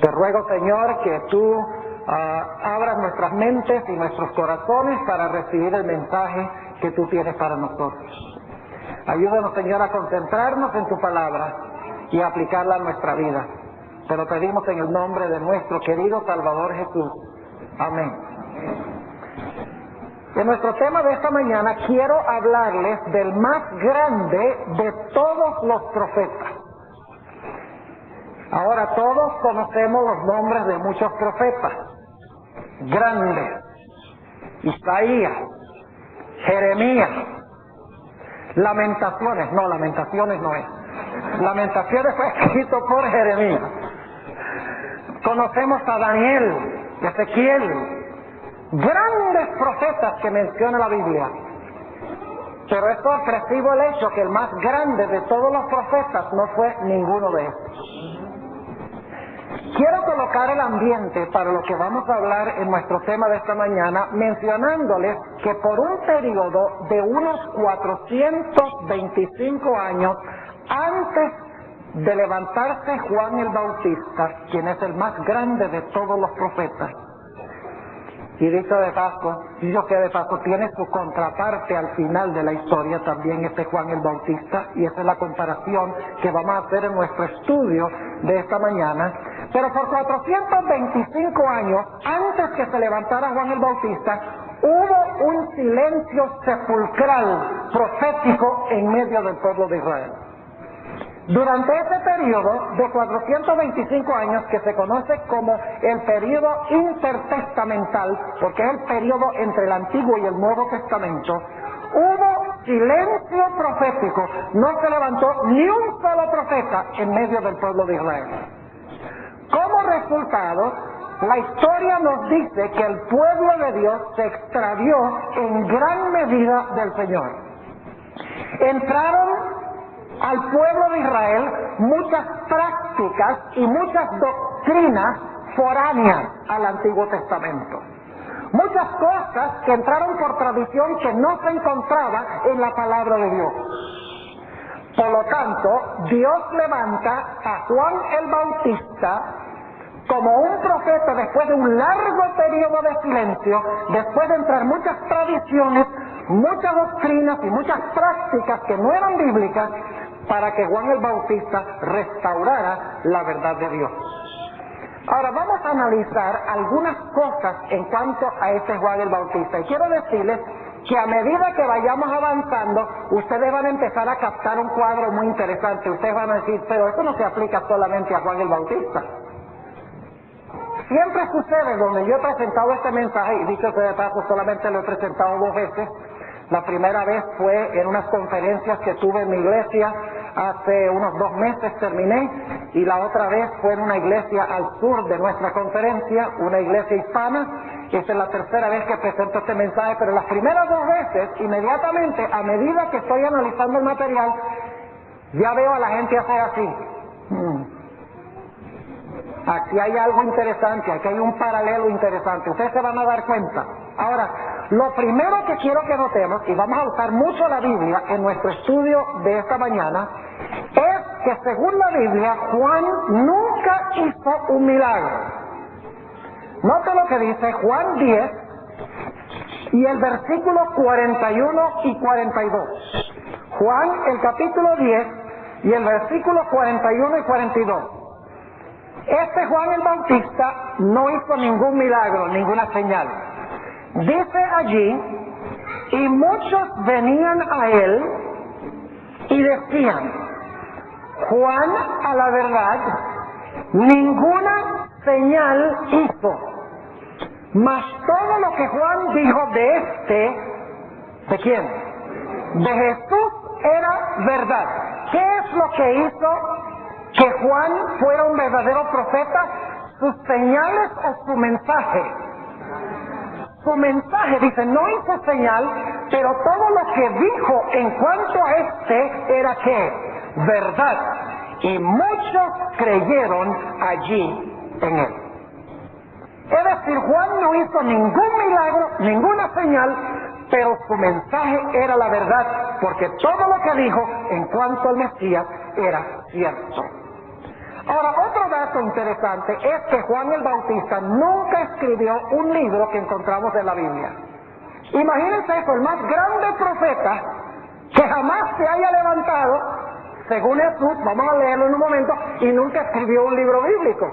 Te ruego, Señor, que tú abras nuestras mentes y nuestros corazones para recibir el mensaje que tú tienes para nosotros. Ayúdanos, Señor, a concentrarnos en tu palabra y a aplicarla a nuestra vida. Te lo pedimos en el nombre de nuestro querido Salvador Jesús. Amén. En nuestro tema de esta mañana quiero hablarles del más grande de todos los profetas. Ahora todos conocemos los nombres de muchos profetas grandes: Isaías, Jeremías, Lamentaciones no es. Lamentaciones fue escrito por Jeremías. Conocemos a Daniel, Ezequiel, grandes profetas que menciona la Biblia. Pero es sorpresivo el hecho que el más grande de todos los profetas no fue ninguno de estos. Quiero colocar el ambiente para lo que vamos a hablar en nuestro tema de esta mañana, mencionándoles que por un periodo de unos 425 años antes de levantarse Juan el Bautista, quien es el más grande de todos los profetas, y dicho de paso, tiene su contraparte al final de la historia también este Juan el Bautista, y esa es la comparación que vamos a hacer en nuestro estudio de esta mañana. Pero por 425 años antes que se levantara Juan el Bautista, hubo un silencio sepulcral profético en medio del pueblo de Israel. Durante ese periodo de 425 años, que se conoce como el periodo intertestamental, porque es el periodo entre el Antiguo y el Nuevo Testamento, hubo silencio profético. No se levantó ni un solo profeta en medio del pueblo de Israel. Como resultado, la historia nos dice que el pueblo de Dios se extravió en gran medida del Señor. Entraron al pueblo de Israel muchas prácticas y muchas doctrinas foráneas al Antiguo Testamento. Muchas cosas que entraron por tradición que no se encontraba en la palabra de Dios. Por lo tanto, Dios levanta a Juan el Bautista como un profeta después de un largo periodo de silencio, después de entrar muchas tradiciones, muchas doctrinas y muchas prácticas que no eran bíblicas, para que Juan el Bautista restaurara la verdad de Dios. Ahora vamos a analizar algunas cosas en cuanto a este Juan el Bautista. Y quiero decirles que a medida que vayamos avanzando, ustedes van a empezar a captar un cuadro muy interesante. Ustedes van a decir, pero esto no se aplica solamente a Juan el Bautista. Siempre sucede donde yo he presentado este mensaje, y dicho que de paso solamente lo he presentado 2 veces. La primera vez fue en unas conferencias que tuve en mi iglesia, hace unos 2 meses terminé, y la otra vez fue en una iglesia al sur de nuestra conferencia, una iglesia hispana. Esta es la tercera vez que presento este mensaje, pero las primeras 2 veces, inmediatamente, a medida que estoy analizando el material, ya veo a la gente hacer así. Aquí hay algo interesante, aquí hay un paralelo interesante. Ustedes se van a dar cuenta. Ahora, lo primero que quiero que notemos, y vamos a usar mucho la Biblia en nuestro estudio de esta mañana, es que según la Biblia, Juan nunca hizo un milagro. Note lo que dice Juan 10 y el versículo 41 y 42. Juan, el capítulo 10 y el versículo 41 y 42. Este Juan el Bautista no hizo ningún milagro, ninguna señal. Dice allí, y muchos venían a él y decían, Juan, a la verdad, ninguna señal hizo, mas todo lo que Juan dijo de ¿de quién? De Jesús era verdad. ¿Qué es lo que hizo que Juan fuera un verdadero profeta? ¿Sus señales o su mensaje? Su mensaje, dice, no hizo señal, pero todo lo que dijo en cuanto a era ¿qué? Verdad. Y muchos creyeron allí en él. Es decir, Juan no hizo ningún milagro, ninguna señal, pero su mensaje era la verdad, porque todo lo que dijo en cuanto al Mesías era cierto. Ahora, otro dato interesante es que Juan el Bautista nunca escribió un libro que encontramos en la Biblia. Imagínense eso, el más grande profeta que jamás se haya levantado, según Jesús, vamos a leerlo en un momento, y nunca escribió un libro bíblico.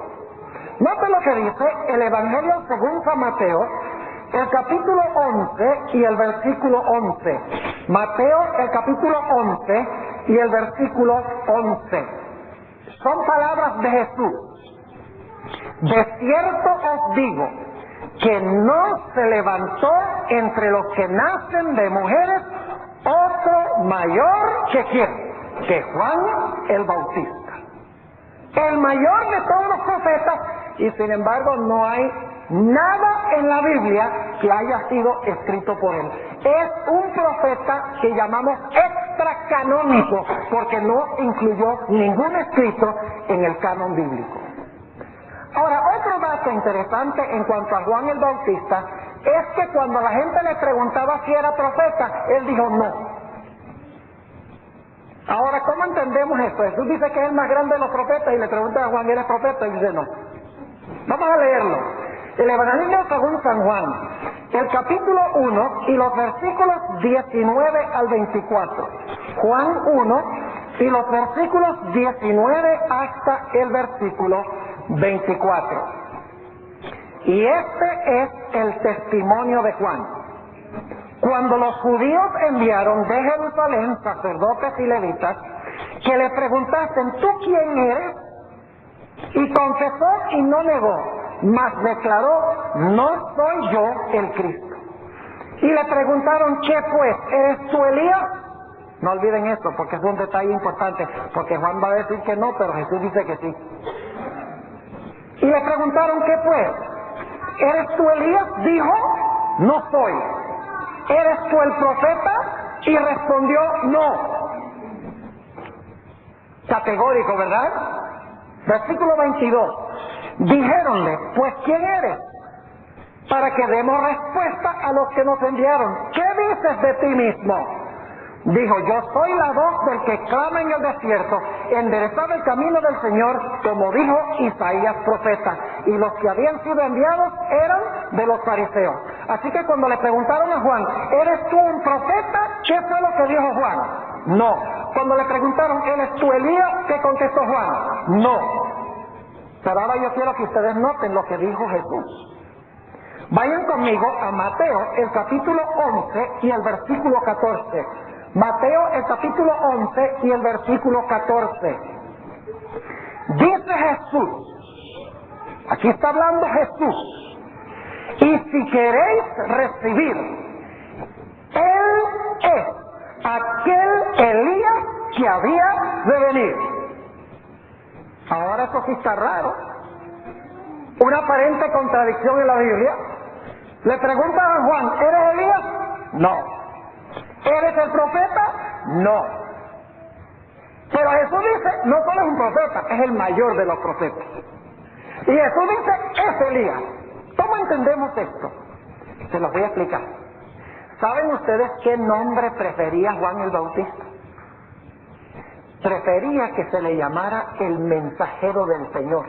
Note lo que dice el Evangelio según San Mateo, el capítulo 11 y el versículo 11. Mateo, el capítulo 11 y el versículo 11. Son palabras de Jesús. De cierto os digo que no se levantó entre los que nacen de mujeres otro mayor que quién, que Juan el Bautista, el mayor de todos los profetas, y sin embargo no hay nada en la Biblia que haya sido escrito por él. Es un profeta que llamamos extracanónico porque no incluyó ningún escrito en el canon bíblico. Ahora, otro dato interesante en cuanto a Juan el Bautista es que cuando la gente le preguntaba si era profeta, él dijo no. Ahora, ¿cómo entendemos esto? Jesús dice que es el más grande de los profetas y le pregunta a Juan, ¿eres profeta? Y dice no. Vamos a leerlo. El Evangelio según San Juan, el capítulo 1 y los versículos 19 al 24. Juan 1 y los versículos 19 hasta el versículo 24. Y este es el testimonio de Juan. Cuando los judíos enviaron de Jerusalén sacerdotes y levitas que le preguntasen, ¿tú quién eres? Y confesó y no negó, mas declaró, no soy yo el Cristo. Y le preguntaron, ¿qué pues? ¿Eres tú Elías? No olviden esto, porque es un detalle importante, porque Juan va a decir que no, pero Jesús dice que sí. Y le preguntaron, ¿qué pues? ¿Eres tú Elías? Dijo, no soy. ¿Eres tú el profeta? Y respondió, no. Categórico, ¿verdad? Versículo 22. Dijéronle, pues ¿quién eres? Para que demos respuesta a los que nos enviaron. ¿Qué dices de ti mismo? Dijo, yo soy la voz del que clama en el desierto, enderezad el camino del Señor, como dijo Isaías profeta. Y los que habían sido enviados eran de los fariseos. Así que cuando le preguntaron a Juan, ¿eres tú un profeta? ¿Qué fue lo que dijo Juan? No. Cuando le preguntaron, ¿eres tú Elías? ¿Qué contestó Juan? No. Pero ahora yo quiero que ustedes noten lo que dijo Jesús. Vayan conmigo a Mateo, el capítulo 11 y el versículo 14. Mateo, el capítulo 11 y el versículo 14. Dice Jesús, aquí está hablando Jesús, y si queréis recibir, Él es aquel Elías que había de venir. Ahora eso sí está raro. Una aparente contradicción en la Biblia. Le preguntan a Juan, ¿eres Elías? No. ¿Eres el profeta? No. Pero Jesús dice, no solo es un profeta, es el mayor de los profetas. Y Jesús dice, es Elías. ¿Cómo entendemos esto? Se los voy a explicar. ¿Saben ustedes qué nombre prefería Juan el Bautista? Prefería que se le llamara el mensajero del Señor.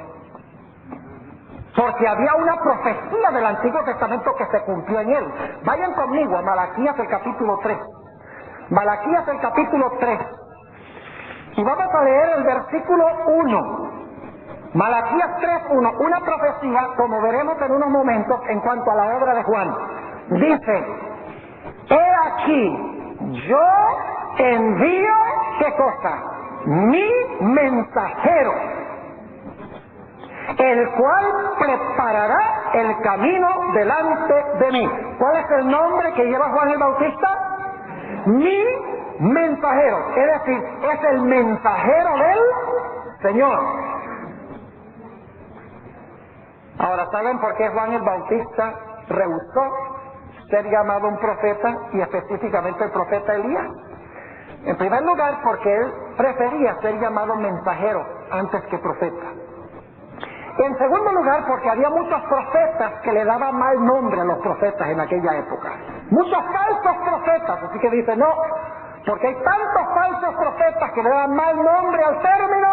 Porque había una profecía del Antiguo Testamento que se cumplió en él. Vayan conmigo a Malaquías el capítulo 3. Malaquías el capítulo 3. Y vamos a leer el versículo 1. Malaquías 3:1. Una profecía, como veremos en unos momentos, en cuanto a la obra de Juan. Dice, he aquí, yo envío, ¿qué cosa? Mi mensajero, el cual preparará el camino delante de mí. ¿Cuál es el nombre que lleva Juan el Bautista? Mi mensajero, es decir, es el mensajero del Señor. Ahora, ¿saben por qué Juan el Bautista rehusó ser llamado un profeta y específicamente el profeta Elías? En primer lugar, porque él prefería ser llamado mensajero antes que profeta. En segundo lugar, porque había muchos profetas que le daban mal nombre a los profetas en aquella época. Muchos falsos profetas, así que dice, no, porque hay tantos falsos profetas que le dan mal nombre al término,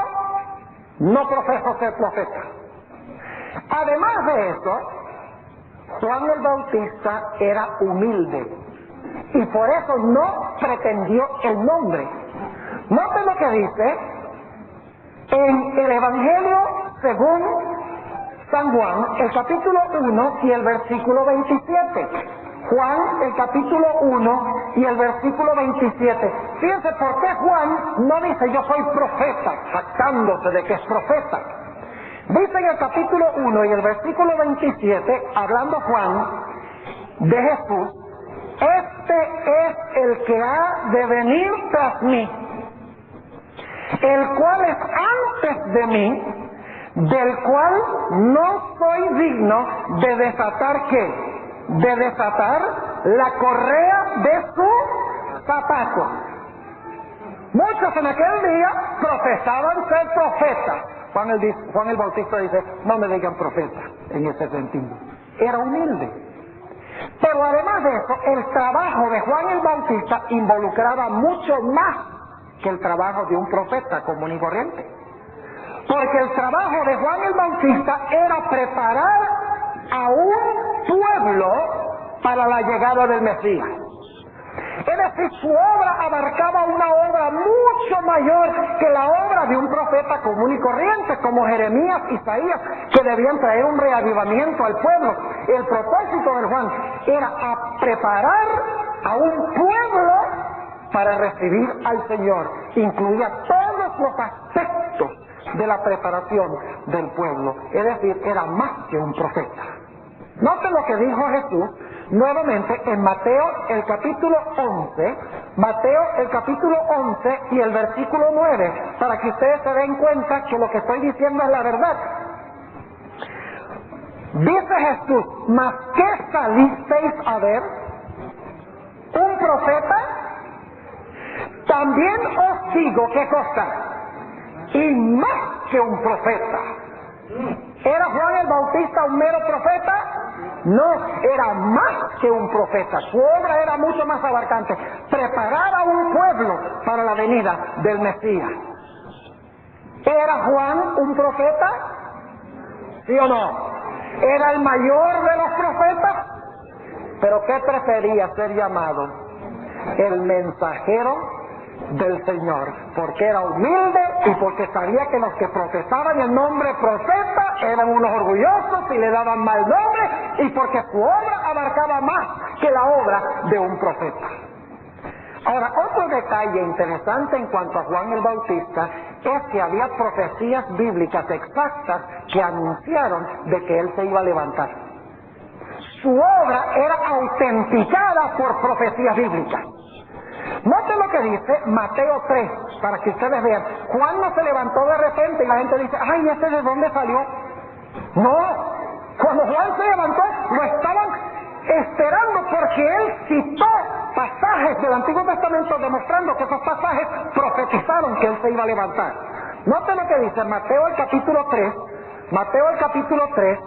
no profeso ser profeta. Además de eso, Juan el Bautista era humilde y por eso no pretendió el nombre. Noten lo que dice en el Evangelio según San Juan, el capítulo 1 y el versículo 27. Juan, el capítulo 1 y el versículo 27. Fíjense por qué Juan no dice yo soy profeta, jactándose de que es profeta. Dice en el capítulo 1 y el versículo 27, hablando Juan de Jesús, este es el que ha de venir tras mí, el cual es antes de mí, del cual no soy digno de desatar ¿qué? De desatar la correa de su zapato. Muchos en aquel día profesaban ser profetas. Juan el Bautista dice, no me digan profeta en ese sentido. Era humilde. Pero además de eso, el trabajo de Juan el Bautista involucraba mucho más que el trabajo de un profeta común y corriente. Porque el trabajo de Juan el Bautista era preparar a un pueblo para la llegada del Mesías. Es decir, su obra abarcaba una obra mucho mayor que la obra de un profeta común y corriente como Jeremías, Isaías, que debían traer un reavivamiento al pueblo. El propósito de Juan era preparar a un pueblo para recibir al Señor. Incluía todos los aspectos de la preparación del pueblo. Es decir, era más que un profeta. Noten lo que dijo Jesús nuevamente en Mateo el capítulo 11, Mateo el capítulo 11 y el versículo 9, para que ustedes se den cuenta que lo que estoy diciendo es la verdad. Dice Jesús, ¿mas qué salisteis a ver? ¿Un profeta? También os digo, ¿qué cosa? Y más que un profeta. ¿Era Juan el Bautista un mero profeta? No, era más que un profeta. Su obra era mucho más abarcante. Preparar a un pueblo para la venida del Mesías. ¿Era Juan un profeta? ¿Sí o no? ¿Era el mayor de los profetas? ¿Pero qué prefería ser llamado? El mensajero del Señor, porque era humilde y porque sabía que los que profesaban el nombre profeta eran unos orgullosos y le daban mal nombre, y porque su obra abarcaba más que la obra de un profeta. Ahora, otro detalle interesante en cuanto a Juan el Bautista es que había profecías bíblicas exactas que anunciaron de que él se iba a levantar. Su obra era autenticada por profecías bíblicas. Noten lo que dice Mateo 3, para que ustedes vean. Juan no se levantó de repente y la gente dice, ay, ¿este de dónde salió? No, cuando Juan se levantó, lo estaban esperando porque él citó pasajes del Antiguo Testamento demostrando que esos pasajes profetizaron que él se iba a levantar. Noten lo que dice Mateo el capítulo 3, Mateo el capítulo 3,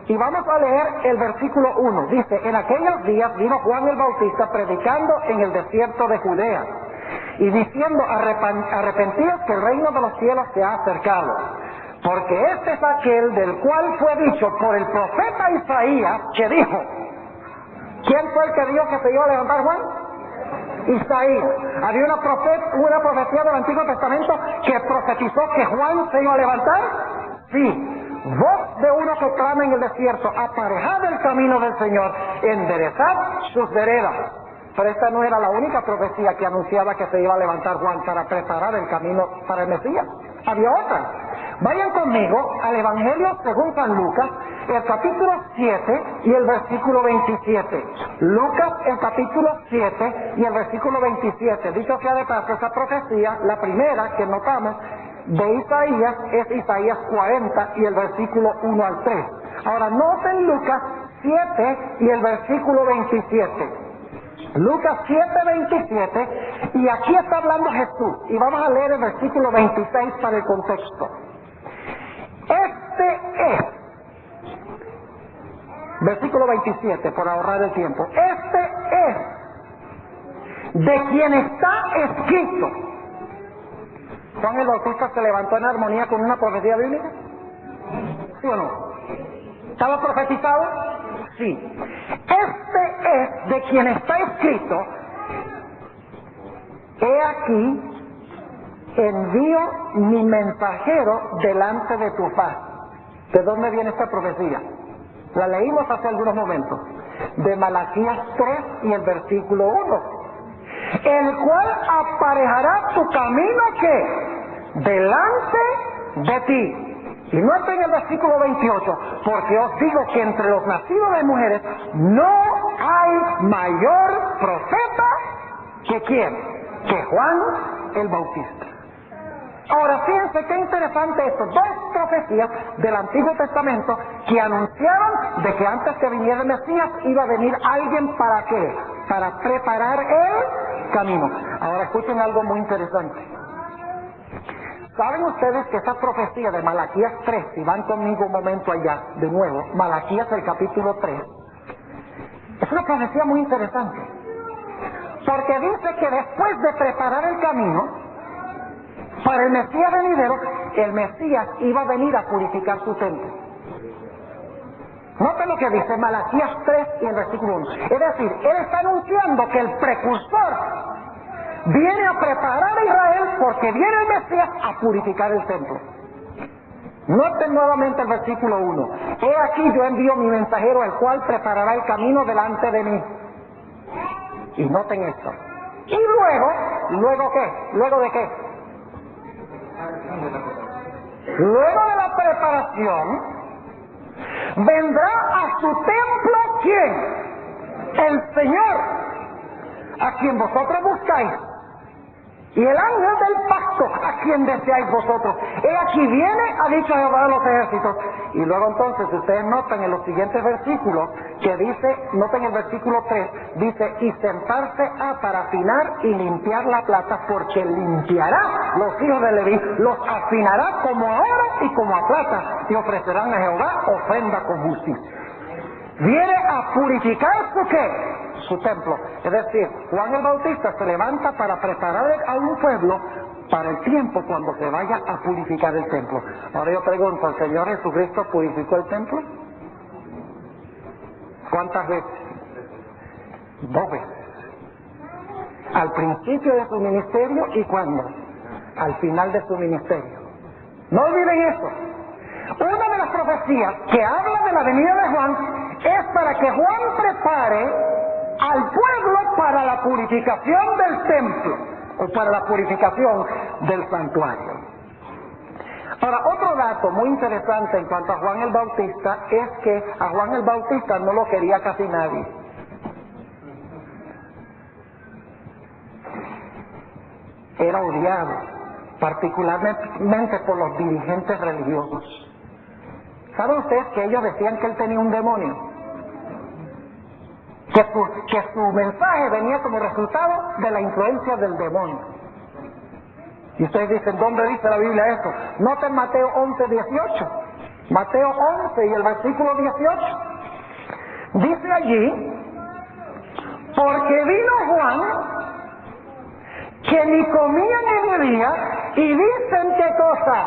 y vamos a leer el versículo 1. Dice, en aquellos días vino Juan el Bautista predicando en el desierto de Judea y diciendo, arrepentíos que el reino de los cielos se ha acercado, porque este es aquel del cual fue dicho por el profeta Isaías, que dijo, ¿quién fue el que dijo que se iba a levantar Juan? Isaías. Había una profecía del Antiguo Testamento que profetizó que Juan se iba a levantar. Sí. Voz de uno que clama en el desierto, aparejad el camino del Señor, enderezad sus veredas. Pero esta no era la única profecía que anunciaba que se iba a levantar Juan para preparar el camino para el Mesías. Había otra. Vayan conmigo al Evangelio según San Lucas, el capítulo 7 y el versículo 27. Lucas, el capítulo 7 y el versículo 27. Dicho sea de paso, esa profecía, la primera que notamos, de Isaías es Isaías 40 y el versículo 1 al 3. Ahora noten Lucas 7 y el versículo 27. Lucas 7, 27, y aquí está hablando Jesús, y vamos a leer el versículo 26 para el contexto. Este es, versículo 27, por ahorrar el tiempo, este es de quien está escrito. Juan el Bautista se levantó en armonía con una profecía bíblica? ¿Sí o no? ¿Estaba profetizado? Sí. Este es de quien está escrito: he aquí, envío mi mensajero delante de tu faz. ¿De dónde viene esta profecía? La leímos hace algunos momentos, de Malaquías 3 y el versículo 1. El cual aparejará tu camino, ¿qué? Delante de ti. Y noten el versículo 28, porque os digo que entre los nacidos de mujeres no hay mayor profeta que ¿quién? Que Juan el Bautista. Ahora fíjense qué interesante esto, dos profecías del Antiguo Testamento que anunciaron de que antes que viniera el Mesías iba a venir alguien. ¿Para qué? Para preparar el camino. Ahora escuchen algo muy interesante. ¿Saben ustedes que esa profecía de Malaquías 3, si van conmigo un momento allá, de nuevo, Malaquías el capítulo 3, es una profecía muy interesante? Porque dice que después de preparar el camino para el Mesías venidero, el Mesías iba a venir a purificar su templo. Noten lo que dice Malaquías 3 y el versículo 1. Es decir, él está anunciando que el precursor viene a preparar a Israel porque viene el Mesías a purificar el templo. Noten nuevamente el versículo 1. He aquí yo envío mi mensajero, el cual preparará el camino delante de mí. Y noten esto. Y ¿luego qué? ¿Luego de qué? Luego de la preparación, vendrá a su templo ¿quién? El Señor, a quien vosotros buscáis, y el ángel del pacto, a quien deseáis vosotros. He aquí viene, ha dicho Jehová de los ejércitos. Y luego entonces ustedes notan en los siguientes versículos que dice, noten el versículo 3, dice: y sentarse para afinar y limpiar la plata, porque limpiará los hijos de Leví, los afinará como a oro y como a plata, y ofrecerán a Jehová ofrenda con justicia. Viene a purificar su ¿qué? Su templo. Es decir, Juan el Bautista se levanta para preparar a un pueblo para el tiempo cuando se vaya a purificar el templo. Ahora yo pregunto, ¿el Señor Jesucristo purificó el templo? ¿Cuántas veces? 2 veces. Al principio de su ministerio y ¿cuándo? Al final de su ministerio. No olviden eso. Una de las profecías que habla de la venida de Juan es para que Juan prepare al pueblo para la purificación del templo o para la purificación del santuario. Ahora, otro dato muy interesante en cuanto a Juan el Bautista es que a Juan el Bautista no lo quería casi nadie. Era odiado, particularmente por los dirigentes religiosos. ¿Saben ustedes que ellos decían que él tenía un demonio? Que su mensaje venía como resultado de la influencia del demonio. Y ustedes dicen, ¿dónde dice la Biblia esto? Noten Mateo 11, 18. Mateo 11 y el versículo 18. Dice allí: porque vino Juan, que ni comía ni bebía, y dicen qué cosa,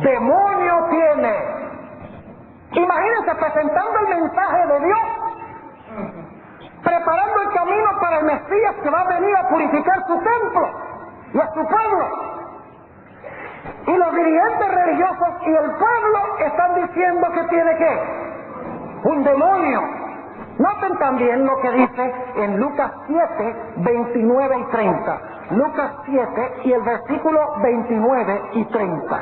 demonio tiene. Imagínense presentando el mensaje de Dios, preparando el camino para el Mesías que va a venir a purificar su templo y a su pueblo. Y los dirigentes religiosos y el pueblo están diciendo que tiene ¿qué? Un demonio. Noten también lo que dice en Lucas 7, 29 y 30. Lucas 7 y el versículo 29 y 30.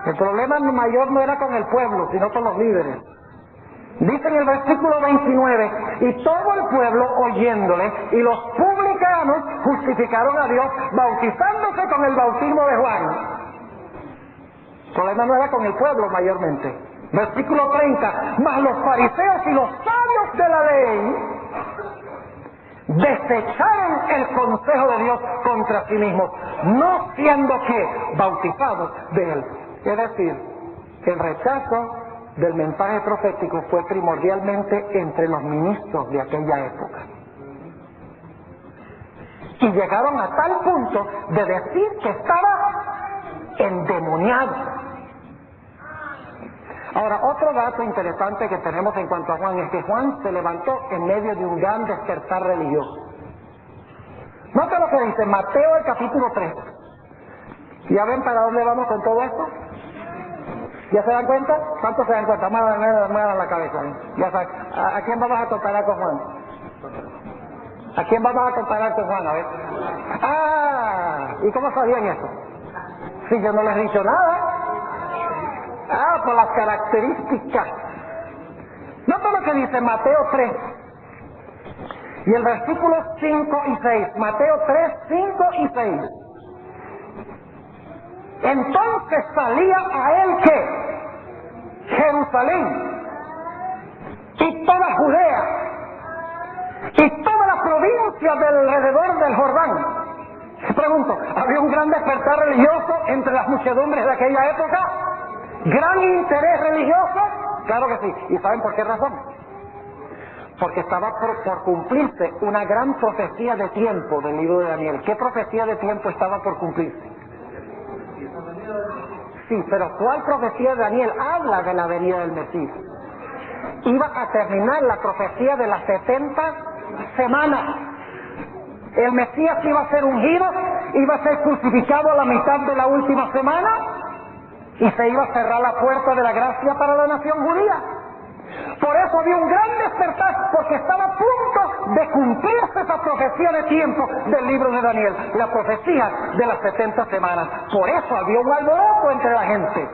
El problema mayor no era con el pueblo, sino con los líderes. Dice en el versículo 29, y todo el pueblo oyéndole, y los publicanos justificaron a Dios bautizándose con el bautismo de Juan. El problema no era con el pueblo mayormente. Versículo 30, mas los fariseos y los sabios de la ley desecharon el consejo de Dios contra sí mismos, no siendo que bautizados de él. Es decir, el rechazo del mensaje profético fue primordialmente entre los ministros de aquella época. Y llegaron a tal punto de decir que estaba endemoniado. Ahora, otro dato interesante que tenemos en cuanto a Juan es que Juan se levantó en medio de un gran despertar religioso. Nota lo que dice Mateo el capítulo 3. ¿Ya ven para dónde vamos con todo esto? ¿Ya se dan cuenta? ¿Cuántos se dan cuenta? Muevan la cabeza. Ya saben. ¿A quién vamos a comparar con Juan? ¿A quién vamos a comparar con Juan? A ver. ¿Y cómo sabían eso? Si yo no les he dicho nada. Por las características. Nota lo que dice Mateo 3. Y el versículo 5 y 6. Mateo 3, 5 y 6. Entonces salía a él ¿qué? Jerusalén y toda Judea y toda la provincia del alrededor del Jordán. Pregunto, ¿había un gran despertar religioso entre las muchedumbres de aquella época? ¿Gran interés religioso? Claro que sí. ¿Y saben por qué razón? Porque estaba por cumplirse una gran profecía de tiempo del libro de Daniel. ¿Qué profecía de tiempo estaba por cumplirse? Sí, pero ¿cuál profecía de Daniel habla de la venida del Mesías? Iba a terminar la profecía de las 70 semanas. El Mesías iba a ser ungido, iba a ser crucificado a la mitad de la última semana y se iba a cerrar la puerta de la gracia para la nación judía. Por eso había un gran despertar, porque estaba a punto de cumplirse esa profecía de tiempo del libro de Daniel, la profecía de las 70 semanas. Por eso había un alboroto entre la gente.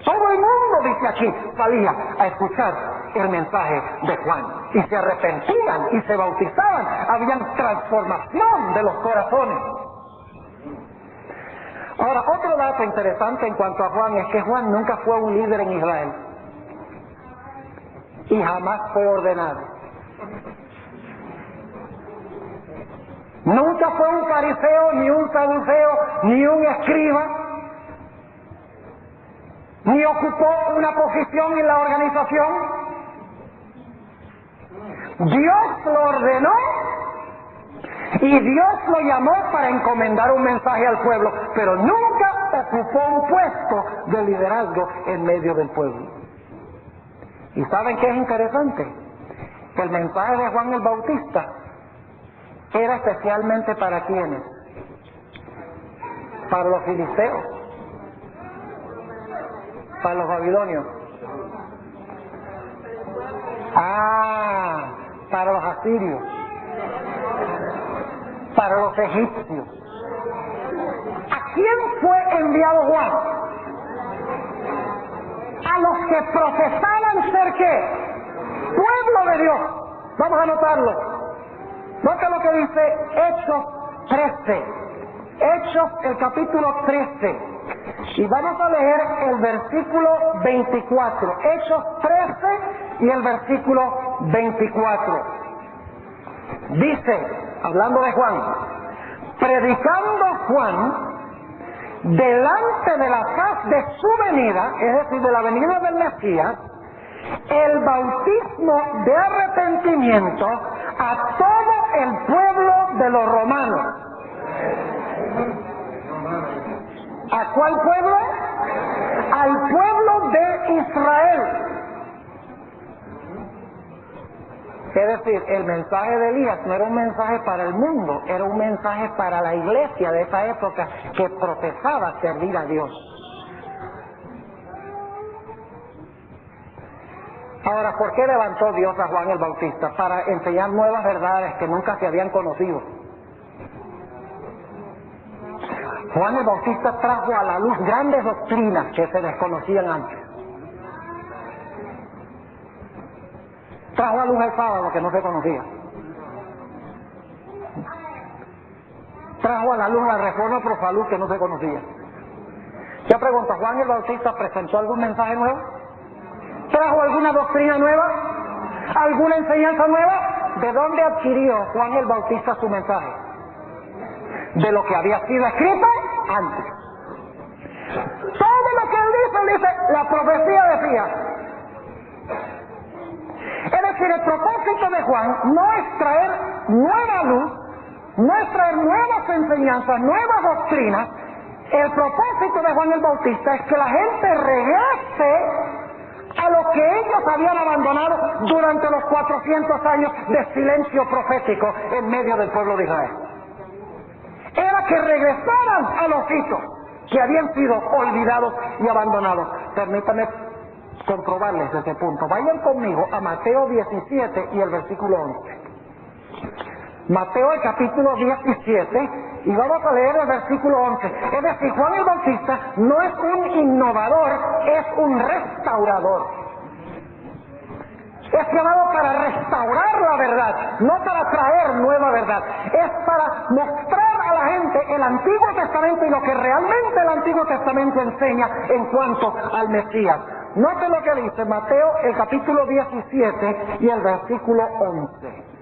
Todo el mundo, dice aquí, salía a escuchar el mensaje de Juan. Y se arrepentían y se bautizaban. Había transformación de los corazones. Ahora, otro dato interesante en cuanto a Juan es que Juan nunca fue un líder en Israel. Y jamás fue ordenado. Nunca fue un fariseo, ni un saduceo, ni un escriba, ni ocupó una posición en la organización. Dios lo ordenó y Dios lo llamó para encomendar un mensaje al pueblo, pero nunca ocupó un puesto de liderazgo en medio del pueblo. ¿Y saben qué es interesante? Que el mensaje de Juan el Bautista era especialmente para ¿quiénes? Para los filisteos, para los babilonios, para los asirios, para los egipcios. ¿A quién fue enviado Juan? A los que profesaban ser ¿qué? Pueblo de Dios. Vamos a anotarlo. Nota lo que dice Hechos 13. Hechos, el capítulo 13. Y vamos a leer el versículo 24. Hechos 13 y el versículo 24. Dice, hablando de Juan, predicando Juan delante de la faz de su venida, es decir, de la venida del Mesías, el bautismo de arrepentimiento a todo el pueblo de los romanos. ¿A cuál pueblo? Al pueblo de Israel. Es decir, el mensaje de Elías no era un mensaje para el mundo, era un mensaje para la iglesia de esa época que profesaba servir a Dios. Ahora, ¿por qué levantó Dios a Juan el Bautista? Para enseñar nuevas verdades que nunca se habían conocido. Juan el Bautista trajo a la luz grandes doctrinas que se desconocían antes. Trajo a luz el sábado que no se conocía. Trajo a la luz la reforma pro salud que no se conocía. Yo pregunto, ¿Juan el Bautista presentó algún mensaje nuevo? ¿Trajo alguna doctrina nueva? ¿Alguna enseñanza nueva? ¿De dónde adquirió Juan el Bautista su mensaje? De lo que había sido escrito antes. Todo lo que él dice, la profecía decía. Es decir, el propósito de Juan no es traer nueva luz, no es traer nuevas enseñanzas, nuevas doctrinas. El propósito de Juan el Bautista es que la gente regrese a lo que ellos habían abandonado durante los 400 años de silencio profético en medio del pueblo de Israel. Era que regresaran a los hitos que habían sido olvidados y abandonados. Permítanme comprobarles ese punto. Vayan conmigo a Mateo 17 y el versículo 11. Mateo el capítulo 17 y vamos a leer el versículo 11. Es decir, Juan el Bautista no es un innovador, es un restaurador. Es llamado para restaurar la verdad, no para traer nueva verdad. Es para mostrar a la gente el Antiguo Testamento y lo que realmente el Antiguo Testamento enseña en cuanto al Mesías. Noten lo que dice Mateo el capítulo 17 y el versículo 11.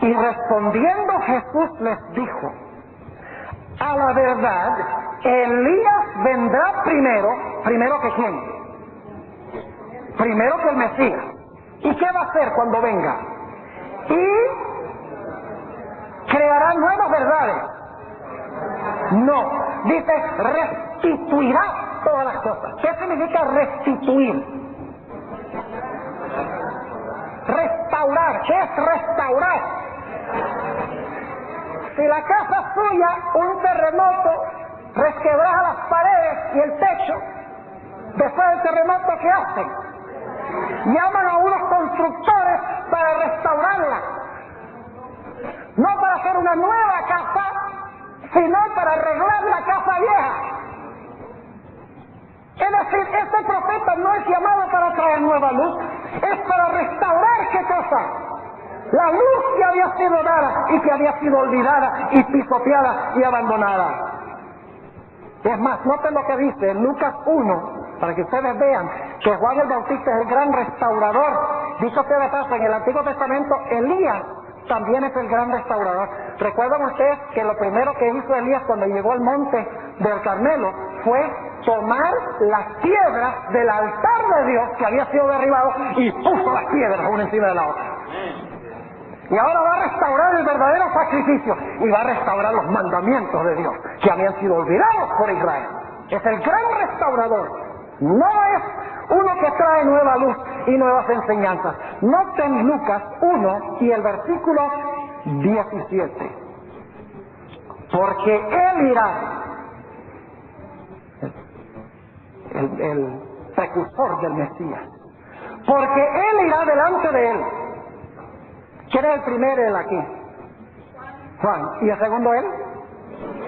Y respondiendo Jesús les dijo: a la verdad, Elías vendrá primero que quién, primero que el Mesías. ¿Y qué va a hacer cuando venga? Y creará nuevas verdades. No, dice restituirá todas las cosas. ¿Qué significa restituir? Restaurar. ¿Qué es restaurar? Si la casa suya, un terremoto, resquebraja las paredes y el techo, después del terremoto, ¿qué hacen? Llaman a unos constructores para restaurarla. No para hacer una nueva casa, sino para arreglar la casa vieja. Es decir, este profeta no es llamado para traer nueva luz, es para restaurar ¿qué cosa? La luz que había sido dada y que había sido olvidada y pisoteada y abandonada. Es más, noten lo que dice en Lucas 1, para que ustedes vean que Juan el Bautista es el gran restaurador. Dicho sea de paso, en el Antiguo Testamento, Elías también es el gran restaurador. ¿Recuerdan ustedes que lo primero que hizo Elías cuando llegó al monte del Carmelo fue tomar las piedras del altar de Dios que había sido derribado y puso las piedras una encima de la otra? Y ahora va a restaurar el verdadero sacrificio y va a restaurar los mandamientos de Dios que habían sido olvidados por Israel. Es el gran restaurador. No es uno que trae nueva luz y nuevas enseñanzas. Noten Lucas 1 y el versículo 17. Porque Él irá, el precursor del Mesías, porque Él irá delante de Él. ¿Quién es el primero él aquí? Juan. ¿Y el segundo él?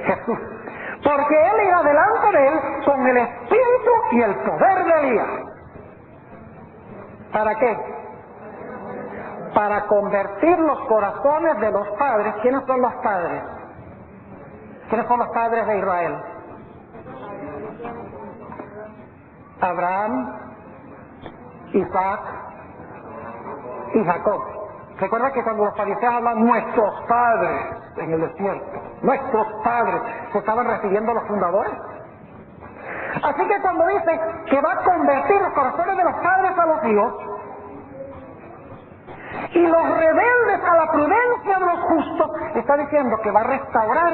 Jesús. Porque Él irá delante de Él con el espíritu y el poder de Elías. ¿Para qué? Para convertir los corazones de los padres. ¿Quiénes son los padres? ¿Quiénes son los padres de Israel? Abraham, Isaac y Jacob. Recuerda que cuando los fariseos hablan nuestros padres en el desierto, nuestros padres, ¿se estaban refiriendo a los fundadores? Así que cuando dice que va a convertir los corazones de los padres a los hijos y los rebeldes a la prudencia de los justos, está diciendo que va a restaurar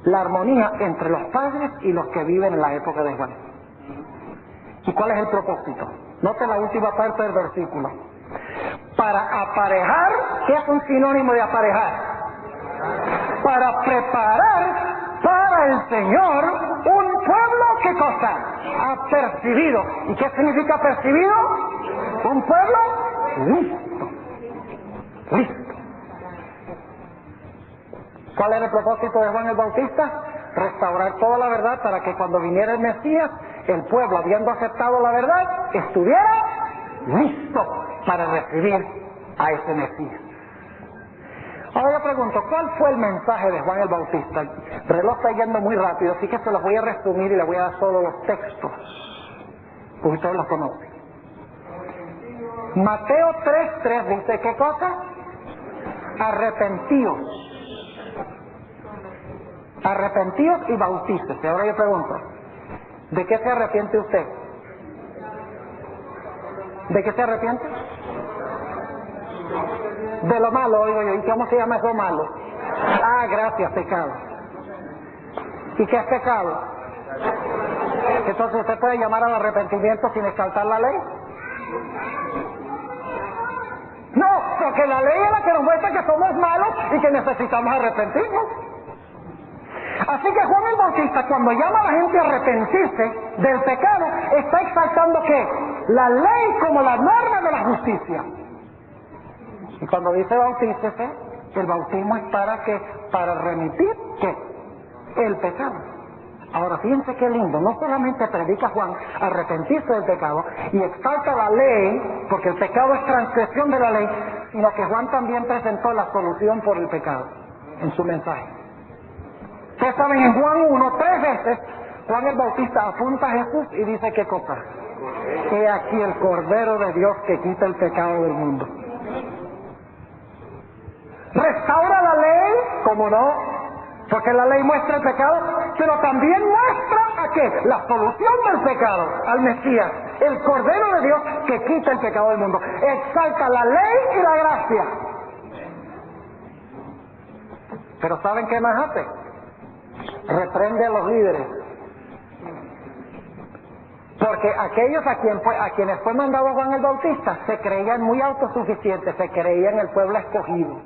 la armonía entre los padres y los que viven en la época de Juan. ¿Y cuál es el propósito? Note la última parte del versículo. Para aparejar, ¿qué es un sinónimo de aparejar? Para preparar para el Señor un pueblo, ¿qué cosa? Apercibido. ¿Y qué significa apercibido? Un pueblo listo. Listo. ¿Cuál era el propósito de Juan el Bautista? Restaurar toda la verdad para que cuando viniera el Mesías, el pueblo, habiendo aceptado la verdad, estuviera listo para recibir a ese Mesías. Ahora yo pregunto, ¿cuál fue el mensaje de Juan el Bautista? El reloj está yendo muy rápido, así que se los voy a resumir y les voy a dar solo los textos, porque ustedes los conocen. Mateo 3:3 dice, ¿qué cosa? Arrepentíos. Arrepentíos y bautícese. Ahora yo pregunto, ¿de qué se arrepiente usted? ¿De qué se arrepiente? De lo malo, oigo yo. ¿Y cómo se llama eso malo? Ah, gracias, pecado. ¿Y qué es pecado? Entonces usted puede llamar al arrepentimiento sin exaltar la ley. No, porque la ley es la que nos muestra que somos malos y que necesitamos arrepentirnos. Así que Juan el Bautista, cuando llama a la gente a arrepentirse del pecado, está exaltando ¿qué? La ley como la norma de la justicia. Y cuando dice bautícese, el bautismo es para ¿qué? Para remitir ¿qué? El pecado. Ahora fíjense qué lindo, no solamente predica Juan arrepentirse del pecado y exalta la ley, porque el pecado es transgresión de la ley, sino que Juan también presentó la solución por el pecado en su mensaje. Ustedes saben, en Juan 1, 3 veces, Juan el Bautista apunta a Jesús y dice ¿qué cosa? He aquí el Cordero de Dios que quita el pecado del mundo. Restaura la ley, como no, porque la ley muestra el pecado, pero también muestra ¿a qué? La solución del pecado, al Mesías, el Cordero de Dios que quita el pecado del mundo. Exalta la ley y la gracia. Pero ¿saben qué más hace? Reprende a los líderes. Porque aquellos a quienes fue mandado Juan el Bautista se creían muy autosuficientes, se creían el pueblo escogido.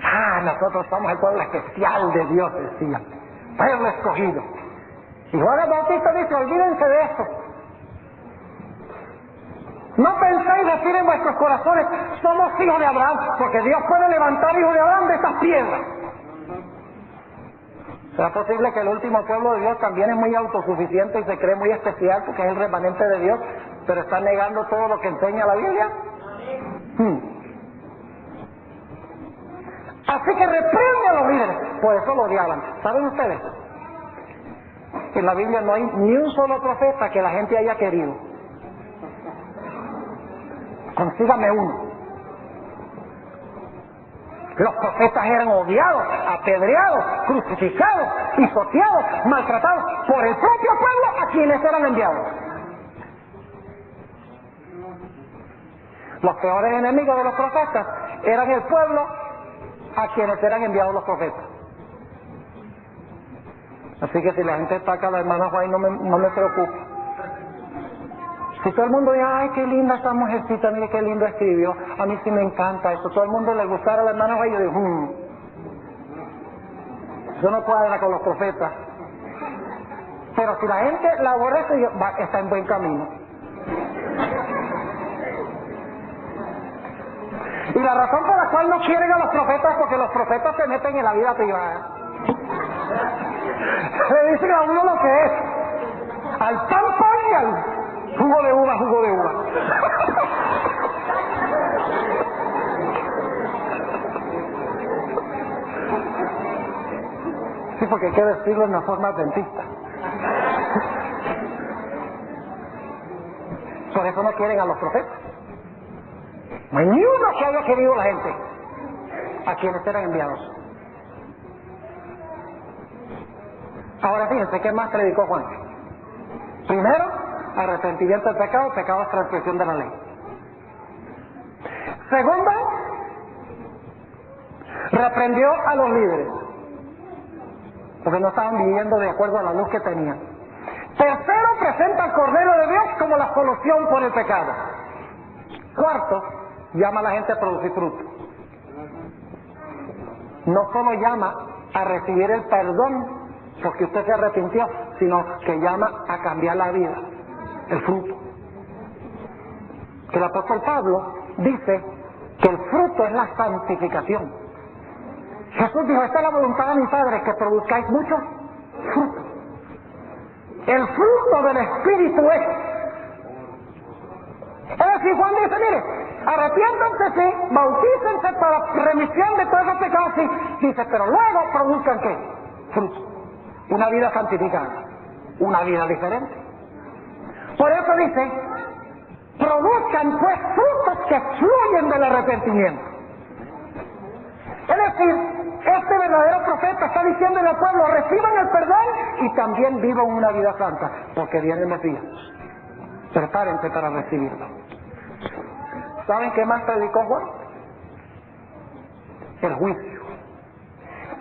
Ah, nosotros somos el pueblo especial de Dios, decían. Pueblo escogido. Y Juan el Bautista dice, olvídense de eso. No penséis decir en vuestros corazones, somos hijos de Abraham, porque Dios puede levantar hijos de Abraham de estas piedras. ¿Será posible que el último pueblo de Dios también es muy autosuficiente y se cree muy especial porque es el remanente de Dios, pero está negando todo lo que enseña la Biblia? Así que reprende a los líderes, por eso lo odiaban. ¿Saben ustedes? En la Biblia no hay ni un solo profeta que la gente haya querido. Consígame uno. Los profetas eran odiados, apedreados, crucificados, pisoteados, maltratados por el propio pueblo a quienes eran enviados. Los peores enemigos de los profetas eran el pueblo a quienes eran enviados los profetas. Así que si la gente ataca a la hermana Juan, no me preocupa. Si todo el mundo dice, ay, qué linda esta mujercita, mire qué lindo escribió, a mí sí me encanta eso, todo el mundo le gustara a la hermana Juan, yo digo, eso no cuadra con los profetas. Pero si la gente la aborrece, está en buen camino. Y la razón por la cual no quieren a los profetas es porque los profetas se meten en la vida privada. Le dicen a uno lo que es. Al pan y al jugo de uva, jugo de uva. Sí, porque hay que decirlo en una forma adventista. Por eso no quieren a los profetas. No hay ni uno que haya querido la gente a quienes eran enviados. Ahora fíjense, ¿qué más predicó Juan? Primero, arrepentimiento del pecado, pecado es transgresión de la ley. Segundo, reprendió a los líderes, porque no estaban viviendo de acuerdo a la luz que tenían. Tercero, presenta al Cordero de Dios como la solución por el pecado. Cuarto, llama a la gente a producir fruto. No solo llama a recibir el perdón porque usted se arrepintió, sino que llama a cambiar la vida, el fruto. El apóstol Pablo dice que el fruto es la santificación. Jesús dijo, esta es la voluntad de mi Padre, que produzcáis mucho fruto. El fruto del Espíritu es decir, Juan dice, mire, arrepiéntanse, sí, bautícense para remisión de todos los pecados, sí. Dice, pero luego produzcan ¿qué? Fruto. Una vida santificada, una vida diferente. Por eso dice, produzcan pues frutos que fluyen del arrepentimiento. Es decir, este verdadero profeta está diciéndole al pueblo, reciban el perdón y también vivan una vida santa, porque viene el Mesías. Prepárense para recibirlo. ¿Saben qué más predicó Juan? El juicio.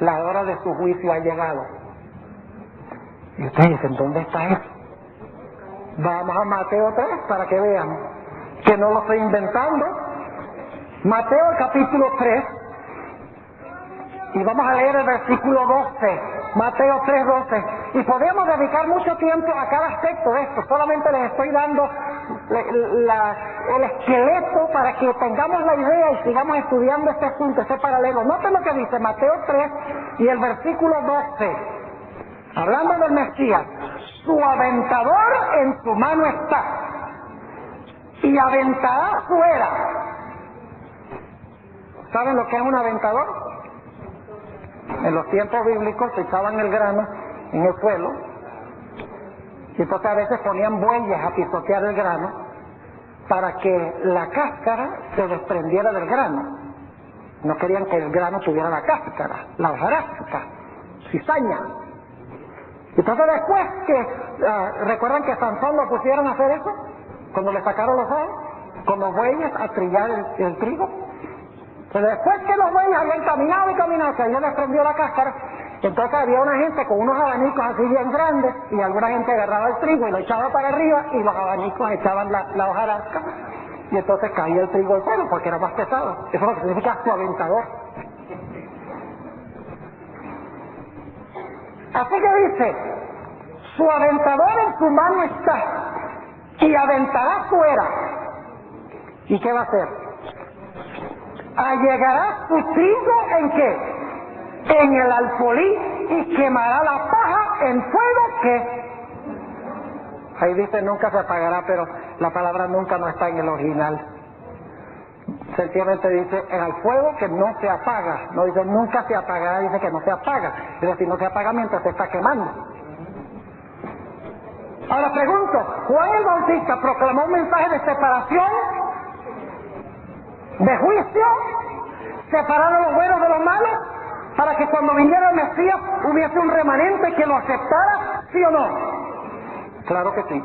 la hora de su juicio ha llegado. Y ustedes dicen, ¿dónde está eso? Vamos a Mateo 3 para que vean que no lo estoy inventando. Mateo capítulo 3, y vamos a leer el versículo 12, Mateo 3:12, y podemos dedicar mucho tiempo a cada aspecto de esto, solamente les estoy dando el esqueleto para que tengamos la idea y sigamos estudiando este asunto, este paralelo. Noten lo que dice Mateo 3 y el versículo 12, hablando del Mesías: su aventador en su mano está, y aventará fuera. ¿Saben lo que es un aventador? En los tiempos bíblicos se echaban el grano en el suelo, y entonces a veces ponían bueyes a pisotear el grano para que la cáscara se desprendiera del grano. No querían que el grano tuviera la cáscara, la hojarasca, cizaña. Entonces después que, ¿recuerdan que Sansón lo pusieron a hacer eso? Cuando le sacaron los ojos, con los bueyes a trillar el trigo. Pero después que los bueyes habían caminado y caminado, se había desprendido la cáscara, entonces había una gente con unos abanicos así bien grandes, y alguna gente agarraba el trigo y lo echaba para arriba, y los abanicos echaban la hojarasca, y entonces caía el trigo al suelo porque era más pesado. Eso es lo que significa su aventador. Así que dice, su aventador en su mano está, y aventará fuera. ¿Y qué va a hacer? Allegará su trigo ¿en qué? En el alfolí, y quemará la paja en fuego que... Ahí dice nunca se apagará, pero la palabra nunca no está en el original. Sencillamente dice en el fuego que no se apaga, no dice nunca se apagará, dice que no se apaga, es decir, no se apaga mientras se está quemando. Ahora pregunto, ¿Juan el Bautista proclamó un mensaje de separación, de juicio, separando los buenos de los malos, para que cuando viniera el Mesías hubiese un remanente que lo aceptara, sí o no? Claro que sí.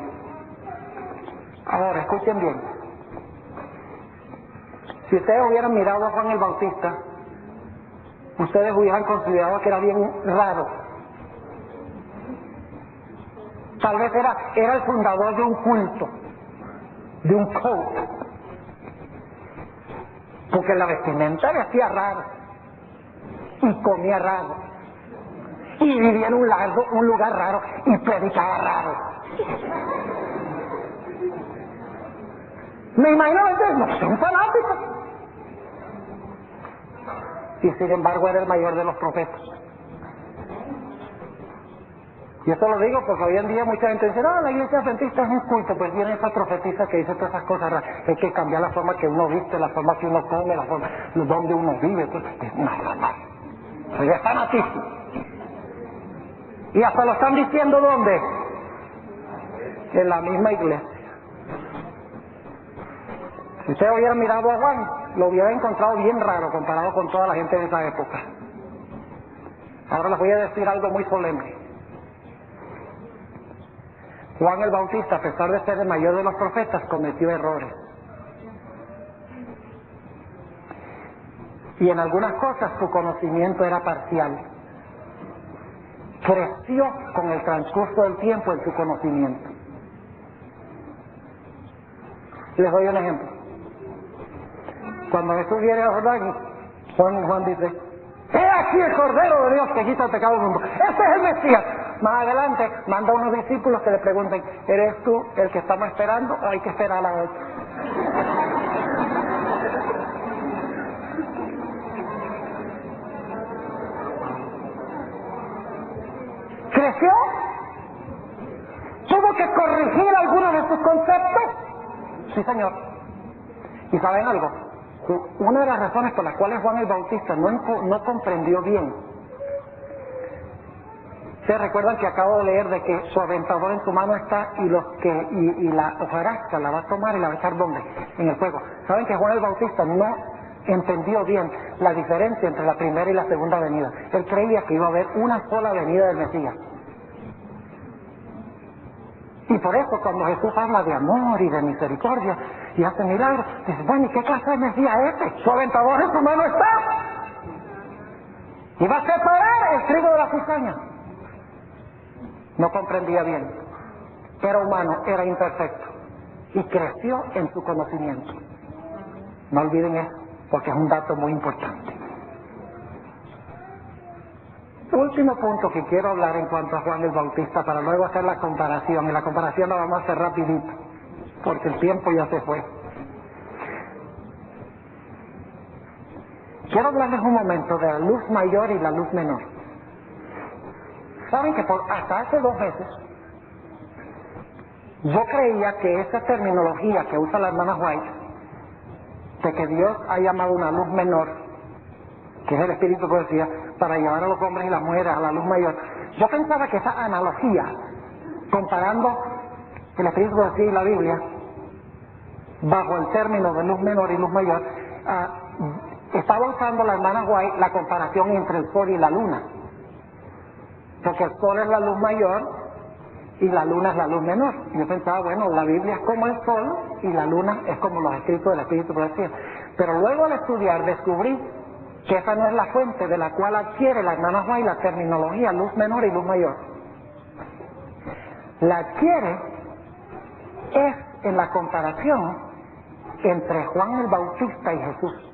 Ahora, escuchen bien. Si ustedes hubieran mirado a Juan el Bautista, ustedes hubieran considerado que era bien raro. Tal vez era el fundador de un culto, de un culto, porque la vestimenta vestía raro, y comía raro, y vivía en un lugar raro, y predicaba raro. Me imagino a veces, no, son fanáticos. Y sin embargo era el mayor de los profetas. Y esto lo digo porque hoy en día mucha gente dice, no, la iglesia adventista es un culto. Pues viene esa profetisa que dice todas esas cosas raras. Hay que cambiar la forma que uno viste, la forma que uno come, la forma donde uno vive. Entonces, no. Oye, es fanatismo. Y hasta lo están diciendo ¿dónde? En la misma iglesia. Si usted hubiera mirado a Juan, lo hubiera encontrado bien raro comparado con toda la gente de esa época. Ahora les voy a decir algo muy solemne. Juan el Bautista, a pesar de ser el mayor de los profetas, cometió errores. Y en algunas cosas su conocimiento era parcial. Creció con el transcurso del tiempo en su conocimiento. Les doy un ejemplo. Cuando Jesús viene a Jordán, Juan dice, ¡he aquí el Cordero de Dios que quita el pecado del mundo! ¡Este es el Mesías! Más adelante, manda a unos discípulos que le pregunten, ¿eres tú el que estamos esperando o hay que esperar a otro? ¿Creció? ¿Tuvo que corregir algunos de sus conceptos? Sí, señor. ¿Y saben algo? Una de las razones por las cuales Juan el Bautista no comprendió bien. ¿Ustedes recuerdan que acabo de leer de que su aventador en su mano está y la hojarasca la va a tomar y la va a echar ¿dónde? En el fuego. ¿Saben que Juan el Bautista no entendió bien la diferencia entre la primera y la segunda venida? Él creía que iba a haber una sola venida del Mesías. Y por eso cuando Jesús habla de amor y de misericordia y hace milagros, dice, bueno, ¿y qué clase de Mesías es este? Su aventador en su mano está. Iba a separar el trigo de la cizaña. No comprendía bien. Era humano, era imperfecto. Y creció en su conocimiento. No olviden eso, porque es un dato muy importante. Último punto que quiero hablar en cuanto a Juan el Bautista, para luego hacer la comparación. Y la comparación la vamos a hacer rapidito, porque el tiempo ya se fue. Quiero hablarles un momento de la luz mayor y la luz menor. Saben que hasta hace 2 meses yo creía que esa terminología que usa la hermana White, de que Dios ha llamado una luz menor, que es el Espíritu que decía, para llevar a los hombres y las mujeres a la luz mayor. Yo pensaba que esa analogía, comparando el Espíritu que decía y la Biblia, bajo el término de luz menor y luz mayor, estaba usando la hermana White la comparación entre el sol y la luna. Porque el sol es la luz mayor y la luna es la luz menor. Y yo pensaba, bueno, la Biblia es como el sol y la luna es como los escritos del Espíritu que decía. Pero luego al estudiar descubrí que esa no es la fuente de la cual adquiere la hermana White la terminología luz menor y luz mayor. La adquiere es en la comparación entre Juan el Bautista y Jesús.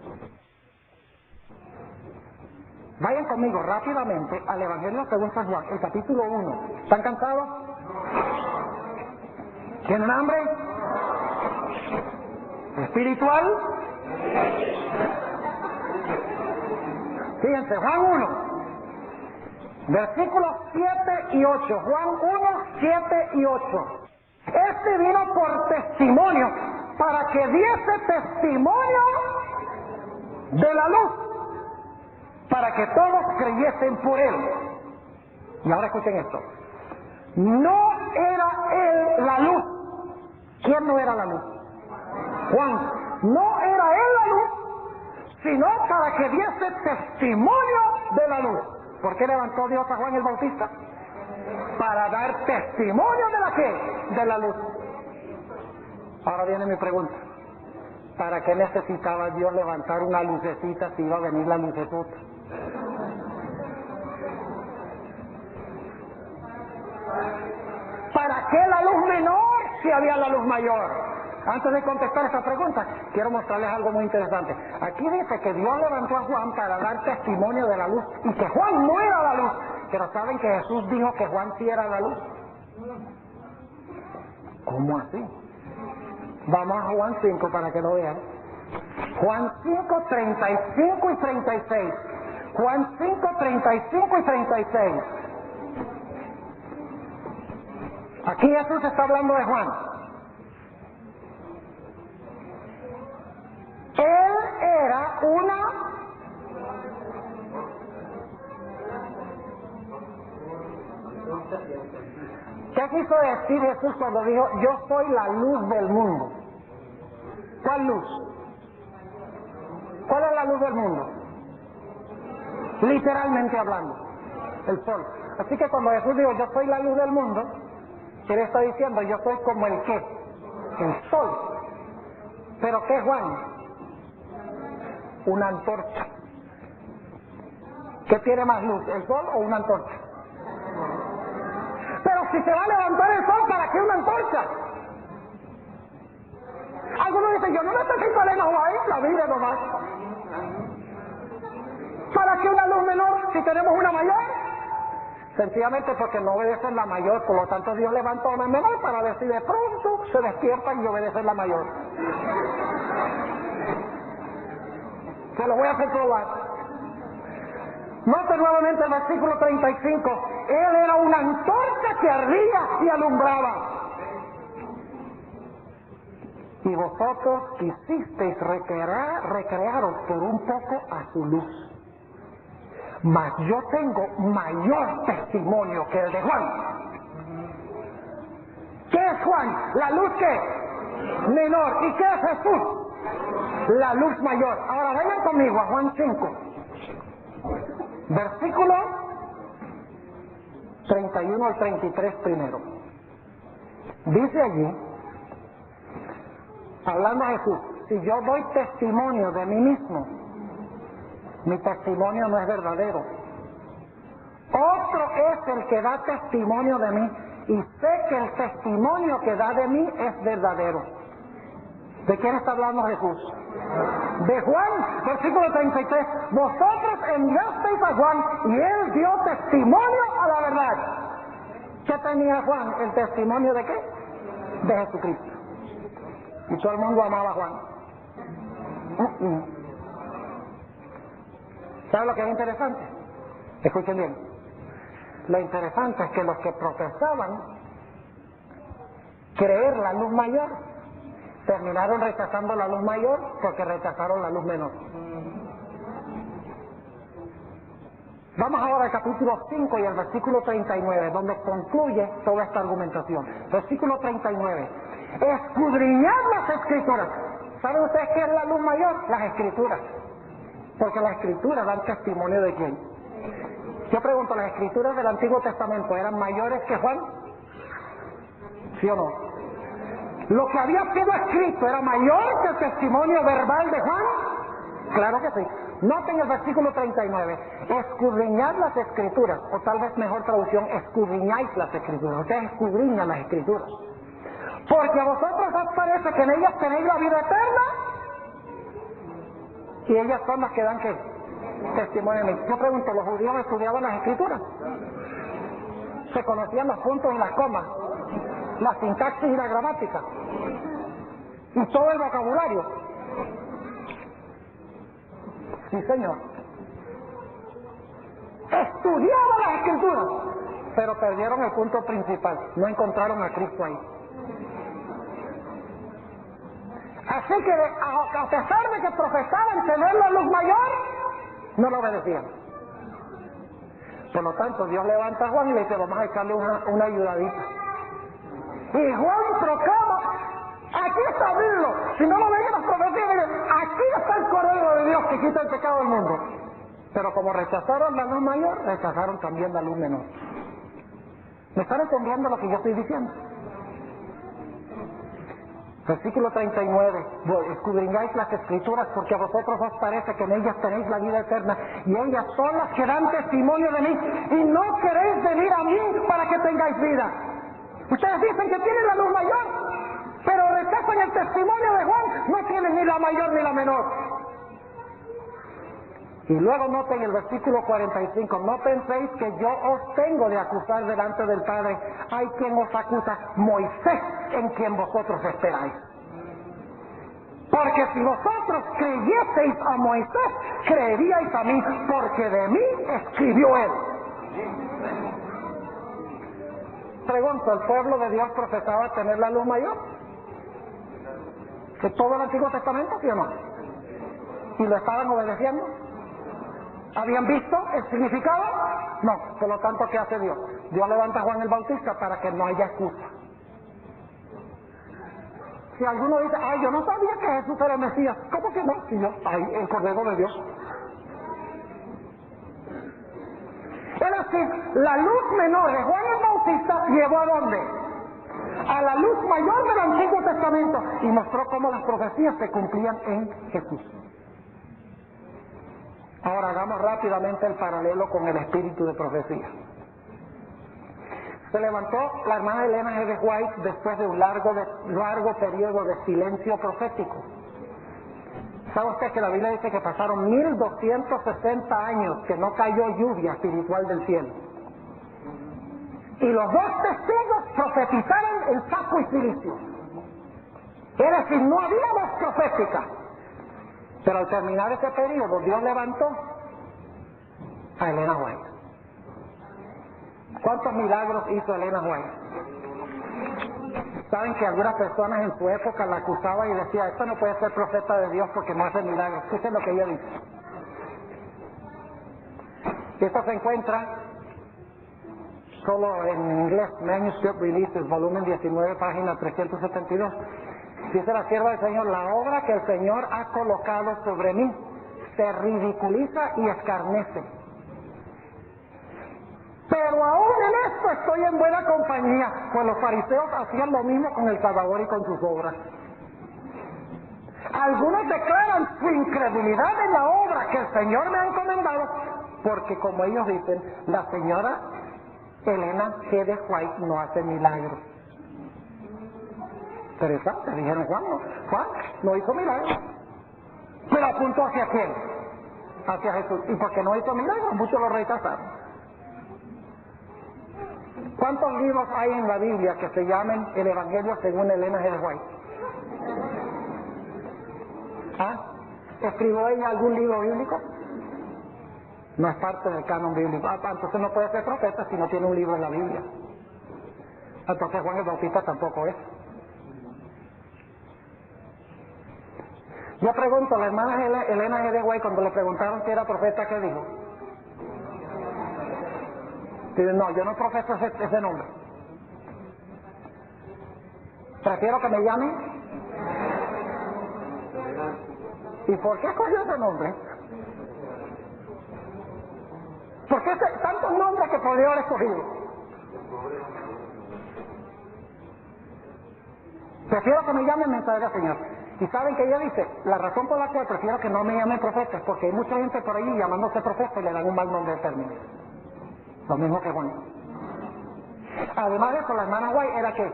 Vayan conmigo rápidamente al Evangelio según San Juan, el capítulo 1. ¿Están cansados? ¿Tienen hambre? ¿Espiritual? Fíjense, Juan 1, versículos 7 y 8. Juan 1, 7 y 8. Este vino por testimonio, para que diese testimonio de la luz, para que todos creyesen por él. Y ahora escuchen esto. No era él la luz. ¿Quién no era la luz? Juan. No era él la luz, sino para que diese testimonio de la luz. ¿Por qué levantó Dios a Juan el Bautista? Para dar testimonio de la ¿qué? De la luz. Ahora viene mi pregunta. ¿Para qué necesitaba Dios levantar una lucecita si iba a venir la lucesota? ¿Para qué la luz menor si había la luz mayor? Antes de contestar esta pregunta, quiero mostrarles algo muy interesante. Aquí dice que Dios levantó a Juan para dar testimonio de la luz y que Juan no era la luz. Pero ¿saben que Jesús dijo que Juan sí era la luz? ¿Cómo así? Vamos a Juan 5 para que lo vean. Juan 5, 35 y 36. Juan 5, 35 y 36. Aquí Jesús está hablando de Juan. Él era una... ¿Qué quiso decir Jesús cuando dijo, yo soy la luz del mundo? ¿Cuál luz? ¿Cuál es la luz del mundo? Literalmente hablando, el sol. Así que cuando Jesús dijo, yo soy la luz del mundo, ¿qué le está diciendo? Yo soy como el ¿qué? El sol. ¿Pero qué es Juan? Una antorcha. ¿Qué tiene más luz, el sol o una antorcha? Pero si se va a levantar el sol, ¿para qué una antorcha? Algunos dicen, yo no necesito el White, la Biblia nomás. ¿Para qué una luz menor si tenemos una mayor? Sencillamente porque no obedecen la mayor, por lo tanto Dios levantó una menor para ver si de pronto se despiertan y obedecen la mayor. Se lo voy a hacer probar. Note nuevamente el versículo 35. Él era una antorcha que ardía y alumbraba. Y vosotros quisisteis recrearos por un poco a su luz. Mas yo tengo mayor testimonio que el de Juan. ¿Qué es Juan? La luz que menor. ¿Y qué es Jesús? La luz mayor. Ahora vayan conmigo a Juan 5, versículo 31 al 33 primero. Dice allí, hablando a Jesús, si yo doy testimonio de mí mismo, mi testimonio no es verdadero. otro es el que da testimonio de mí, y sé que el testimonio que da de mí es verdadero. ¿De quién está hablando Jesús? De Juan, versículo 33. Vosotros enviasteis a Juan y él dio testimonio a la verdad. ¿Qué tenía Juan? ¿El testimonio de qué? De Jesucristo. Y todo el mundo amaba a Juan. ¿Sabe lo que es interesante? Escuchen bien. Lo interesante es que los que profesaban creer la luz mayor terminaron rechazando la luz mayor porque rechazaron la luz menor. Vamos ahora al capítulo 5 y al versículo 39, donde concluye toda esta argumentación. Versículo 39. Escudriñad las escrituras. ¿Saben ustedes qué es la luz mayor? Las escrituras. Porque las escrituras dan testimonio de quién. Yo pregunto, ¿las escrituras del Antiguo Testamento eran mayores que Juan? ¿Sí o no? ¿Lo que había sido escrito era mayor que el testimonio verbal de Juan? Claro que sí. Noten el versículo 39. Escudriñad las escrituras, o tal vez mejor traducción, escudriñáis las escrituras. Ustedes escudriñan las escrituras. Porque a vosotros os parece que en ellas tenéis la vida eterna, y ellas son las que dan ¿qué? Testimonio de mí. Yo pregunto, ¿los judíos estudiaban las escrituras? ¿Se conocían los puntos y las comas, la sintaxis y la gramática, y todo el vocabulario? Sí, señor. Estudiaban las escrituras, pero perdieron el punto principal. No encontraron a Cristo ahí. Así que a pesar de que profesaban tener la luz mayor, no lo obedecían. Por lo tanto, Dios levanta a Juan y le dice, vamos a echarle una ayudadita. Y Juan proclama, aquí está Dios. Si no lo ven en las profecías, aquí está el Cordero de Dios que quita el pecado del mundo. Pero como rechazaron la luz mayor, rechazaron también la luz menor. ¿Me están entendiendo lo que yo estoy diciendo? Versículo 39. Escudriñáis las escrituras porque a vosotros os parece que en ellas tenéis la vida eterna y ellas son las que dan testimonio de mí y no queréis venir a mí para que tengáis vida. Ustedes dicen que tienen la luz mayor, pero rechazan el testimonio de Juan. No tienen ni la mayor ni la menor. Y luego noten el versículo 45. No penséis que yo os tengo de acusar delante del Padre. Hay quien os acusa, Moisés, en quien vosotros esperáis. Porque si vosotros creyeseis a Moisés, creeríais a mí, porque de mí escribió él. Pregunto, ¿el pueblo de Dios profesaba tener la luz mayor? ¿De todo el Antiguo Testamento, sí o no? ¿Y lo estaban obedeciendo? ¿Habían visto el significado? No. Por lo tanto, ¿qué hace Dios? Dios levanta a Juan el Bautista para que no haya excusa. Si alguno dice, ay, yo no sabía que Jesús era el Mesías. ¿Cómo que no? Si yo, ay, el Cordero de Dios. Es decir, la luz menor de Juan el Bautista llevó ¿a dónde? A la luz mayor del Antiguo Testamento y mostró cómo las profecías se cumplían en Jesús. Ahora hagamos rápidamente el paralelo con el espíritu de profecía. Se levantó la hermana Elena G. de White después de un largo periodo de silencio profético. ¿Sabe usted que la Biblia dice que pasaron 1260 años que no cayó lluvia espiritual del cielo? Y los dos testigos profetizaron en saco y cilicio. Es decir, no había voz profética. Pero al terminar ese periodo, Dios levantó a Elena White. ¿Cuántos milagros hizo Elena White? Saben que algunas personas en su época la acusaban y decían, esta no puede ser profeta de Dios porque no hace milagros. Escuchen lo que ella dice. Esto se encuentra solo en inglés, Manuscript Releases, volumen 19, página 372. Dice la sierva del Señor, la obra que el Señor ha colocado sobre mí se ridiculiza y escarnece. Pero aún en esto estoy en buena compañía, pues los fariseos hacían lo mismo con el Salvador y con sus obras. Algunos declaran su incredulidad en la obra que el Señor me ha encomendado, porque como ellos dicen, la señora Elena G. de White no hace milagros. Interesante, dijeron Juan no hizo milagros. Pero apuntó hacia quién, hacia Jesús. Y porque no hizo milagros, muchos lo rechazaron. ¿Cuántos libros hay en la Biblia que se llamen el Evangelio según Elena G. de White? ¿Escribió ella algún libro bíblico? No es parte del canon bíblico. Entonces no puede ser profeta si no tiene un libro en la Biblia. Entonces Juan el Bautista tampoco es. Yo pregunto, la hermana Elena G. de White, cuando le preguntaron si era profeta, ¿qué dijo? Dice, no, yo no profeso ese nombre. Prefiero que me llamen. ¿Y por qué escogió ese nombre? ¿Por qué tantos nombres que podría haber escogido? Prefiero que me llamen mensajero del Señor. Y saben que ella dice, la razón por la cual prefiero que no me llamen profeta es porque hay mucha gente por ahí llamándose profeta y le dan un mal nombre de término. Lo mismo que Juan. Además de eso, la hermana White era ¿qué?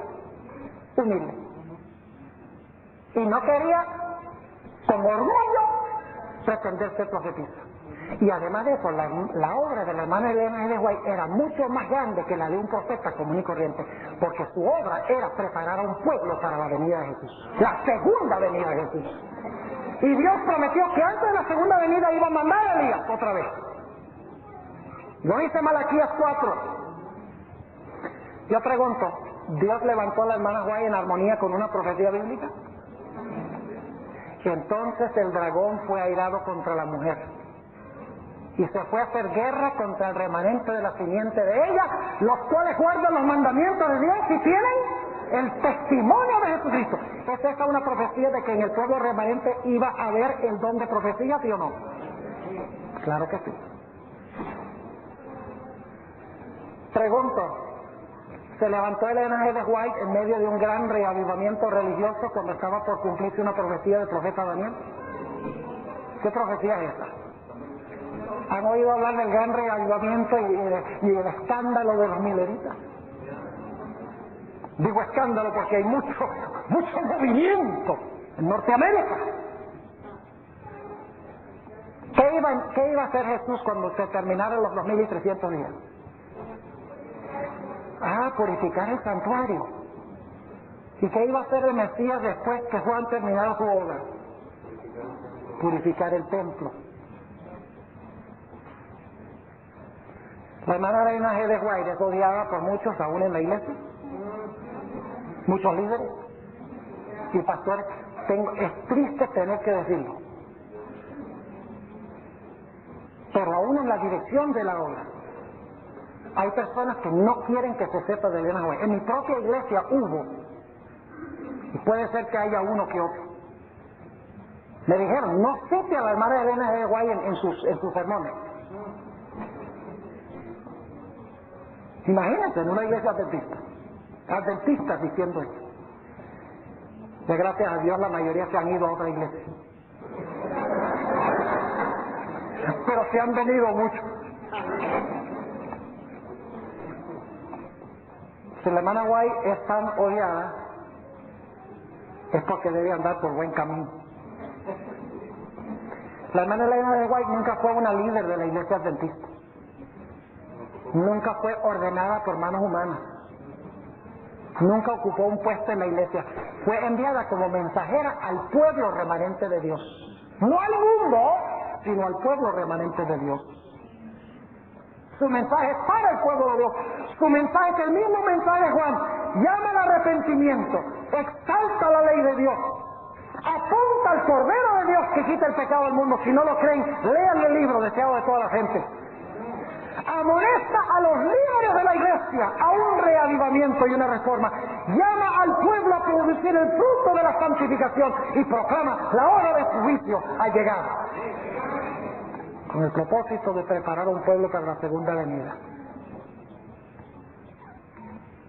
Humilde. Y no quería, con orgullo, pretender ser profetisa. Y además de eso, la obra de la hermana Elena G. de White era mucho más grande que la de un profeta común y corriente, porque su obra era preparar a un pueblo para la venida de Jesús, la segunda venida de Jesús. Y Dios prometió que antes de la segunda venida iba a mandar a Elías otra vez. Lo dice Malaquías 4. Yo pregunto, ¿Dios levantó a la hermana White en armonía con una profecía bíblica? Y entonces el dragón fue airado contra la mujer y se fue a hacer guerra contra el remanente de la simiente de ella, los cuales guardan los mandamientos de Dios y tienen el testimonio de Jesucristo. ¿Es esa una profecía de que en el pueblo remanente iba a haber el don de profecía, sí o no? Claro que sí. Pregunto, ¿se levantó Elena G. de White en medio de un gran reavivamiento religioso cuando estaba por cumplirse una profecía del profeta Daniel? ¿Qué profecía es esa? ¿Han oído hablar del gran reavivamiento y el escándalo de los mileritas? Digo escándalo porque hay mucho movimiento en Norteamérica. ¿Qué iba a hacer Jesús cuando se terminaran los 2300 días? Purificar el santuario. ¿Y qué iba a hacer el Mesías después que Juan terminara su obra? Purificar el templo. La hermana Elena G. de White es odiada por muchos, aún en la iglesia. Muchos líderes y pastores. Es triste tener que decirlo. Pero aún en la dirección de la obra, hay personas que no quieren que se sepa de Elena G. White. En mi propia iglesia hubo, y puede ser que haya uno que otro. Me dijeron, no cite a la hermana Elena G. de White en sus sermones. Imagínense, en una iglesia adventista. Adventistas diciendo eso. De gracias a Dios la mayoría se han ido a otra iglesia. Pero se han venido muchos. Si la hermana White es tan odiada, es porque debe andar por buen camino. La hermana Elena de White nunca fue una líder de la iglesia adventista. Nunca fue ordenada por manos humanas. Nunca ocupó un puesto en la iglesia. Fue enviada como mensajera al pueblo remanente de Dios. No al mundo, sino al pueblo remanente de Dios. Su mensaje es para el pueblo de Dios. Su mensaje es el mismo mensaje de Juan. Llama al arrepentimiento. Exalta la ley de Dios. Apunta al Cordero de Dios que quita el pecado del mundo. Si no lo creen, lean el libro deseado de toda la gente. Amonesta a los líderes de la iglesia a un reavivamiento y una reforma. Llama al pueblo a producir el fruto de la santificación y proclama la hora de su juicio ha llegado, con el propósito de preparar a un pueblo para la segunda venida.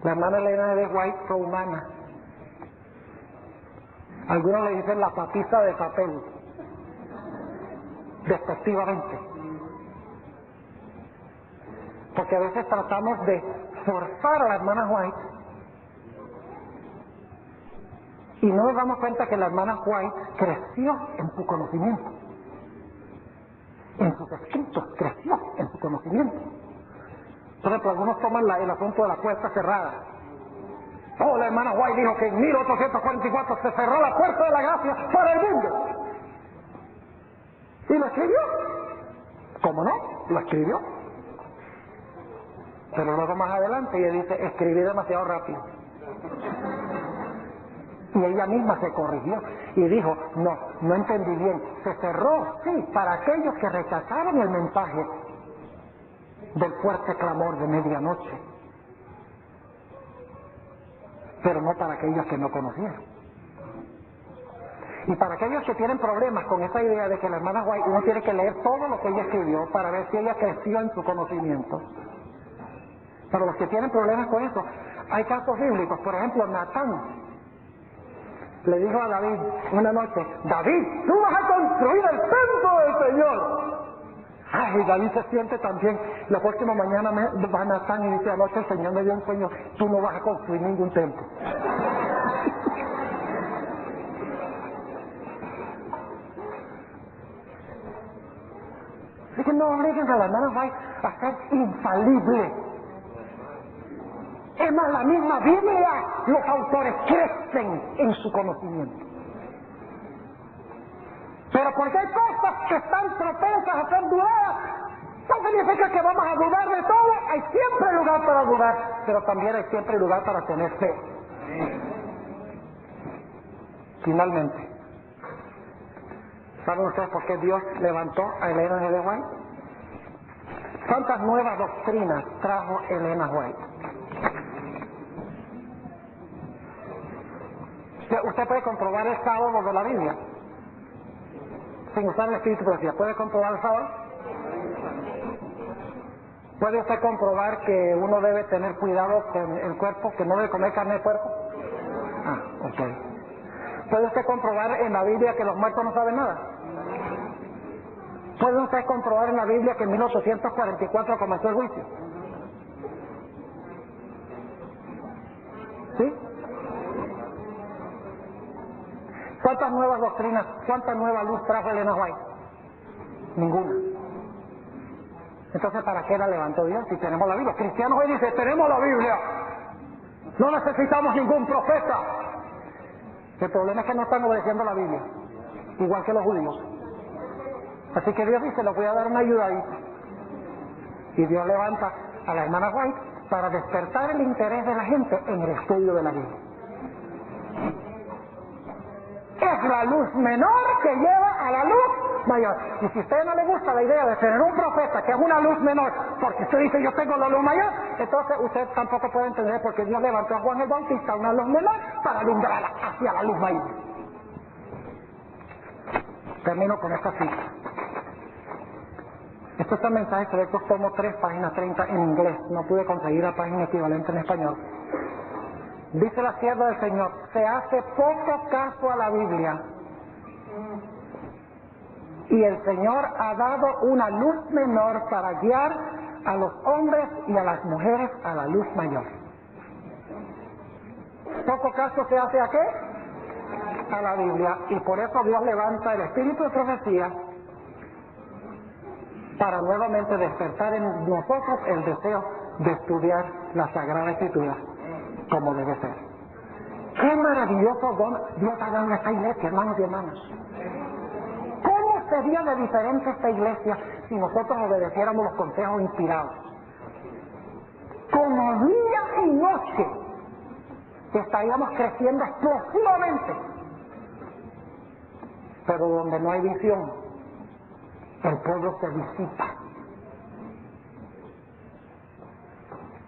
La hermana Elena de White fue humana. Algunos le dicen la papisa de papel, despectivamente. Porque a veces tratamos de forzar a la hermana White, y no nos damos cuenta que la hermana White creció en su conocimiento, en sus escritos, creció en su conocimiento. Por ejemplo, algunos toman el asunto de la puerta cerrada. Oh, la hermana White dijo que en 1844 se cerró la puerta de la gracia para el mundo. Y lo escribió. ¿Cómo no? Lo escribió. Pero luego más adelante ella dice, escribí demasiado rápido. Y ella misma se corrigió y dijo, no entendí bien. Se cerró, sí, para aquellos que rechazaron el mensaje del fuerte clamor de medianoche, pero no para aquellos que no conocieron. Y para aquellos que tienen problemas con esa idea de que la hermana White, uno tiene que leer todo lo que ella escribió para ver si ella creció en su conocimiento. Para los que tienen problemas con eso, hay casos bíblicos. Por ejemplo, Natán le dijo a David una noche, David, tú vas a construir el templo del Señor. Ay, David se siente también. La próxima mañana va Natán y dice, anoche el Señor me dio un sueño, tú no vas a construir ningún templo. Así que no obliguen a la hermana White a ser infalible. Es más, la misma Biblia, los autores crecen en su conocimiento. Pero porque hay cosas que están propensas a ser dudadas, no significa que vamos a dudar de todo. Hay siempre lugar para dudar, pero también hay siempre lugar para tener fe. Finalmente, ¿saben ustedes por qué Dios levantó a Elena G. White? ¿Cuántas nuevas doctrinas trajo Elena White? Usted puede comprobar el sábado de la Biblia sin usar el Espíritu de Profecía. ¿Puede comprobar el sábado? ¿Puede usted comprobar que uno debe tener cuidado con el cuerpo, que no debe comer carne de puerco? Ok. ¿Puede usted comprobar en la Biblia que los muertos no saben nada? ¿Puede usted comprobar en la Biblia que en 1844 comenzó el juicio? ¿Sí? ¿Cuántas nuevas doctrinas, cuánta nueva luz trajo Elena White? Ninguna. Entonces, ¿para qué la levantó Dios si tenemos la Biblia? Cristianos hoy dicen, tenemos la Biblia, no necesitamos ningún profeta. El problema es que no están obedeciendo la Biblia, igual que los judíos. Así que Dios dice, les voy a dar una ayudadita. Y Dios levanta a la hermana White para despertar el interés de la gente en el estudio de la Biblia. Es la luz menor que lleva a la luz mayor. Y si a usted no le gusta la idea de tener un profeta que es una luz menor, porque usted dice yo tengo la luz mayor, entonces usted tampoco puede entender por qué Dios levantó a Juan el Bautista, una luz menor, para alumbrarla hacia la luz mayor. Termino con esta cita. Este es el mensaje selectos, tomo 3, página 30 en inglés. No pude conseguir la página equivalente en español. Dice la sierva del Señor, se hace poco caso a la Biblia. Y el Señor ha dado una luz menor para guiar a los hombres y a las mujeres a la luz mayor. ¿Poco caso se hace a qué? A la Biblia. Y por eso Dios levanta el espíritu de profecía para nuevamente despertar en nosotros el deseo de estudiar la Sagrada Escritura como debe ser. ¡Qué maravilloso don Dios ha dado en esta iglesia, hermanos y hermanas! ¿Cómo sería de diferente esta iglesia si nosotros obedeciéramos los consejos inspirados? Como día y noche estaríamos creciendo explosivamente. Pero donde no hay visión, el pueblo se disipa.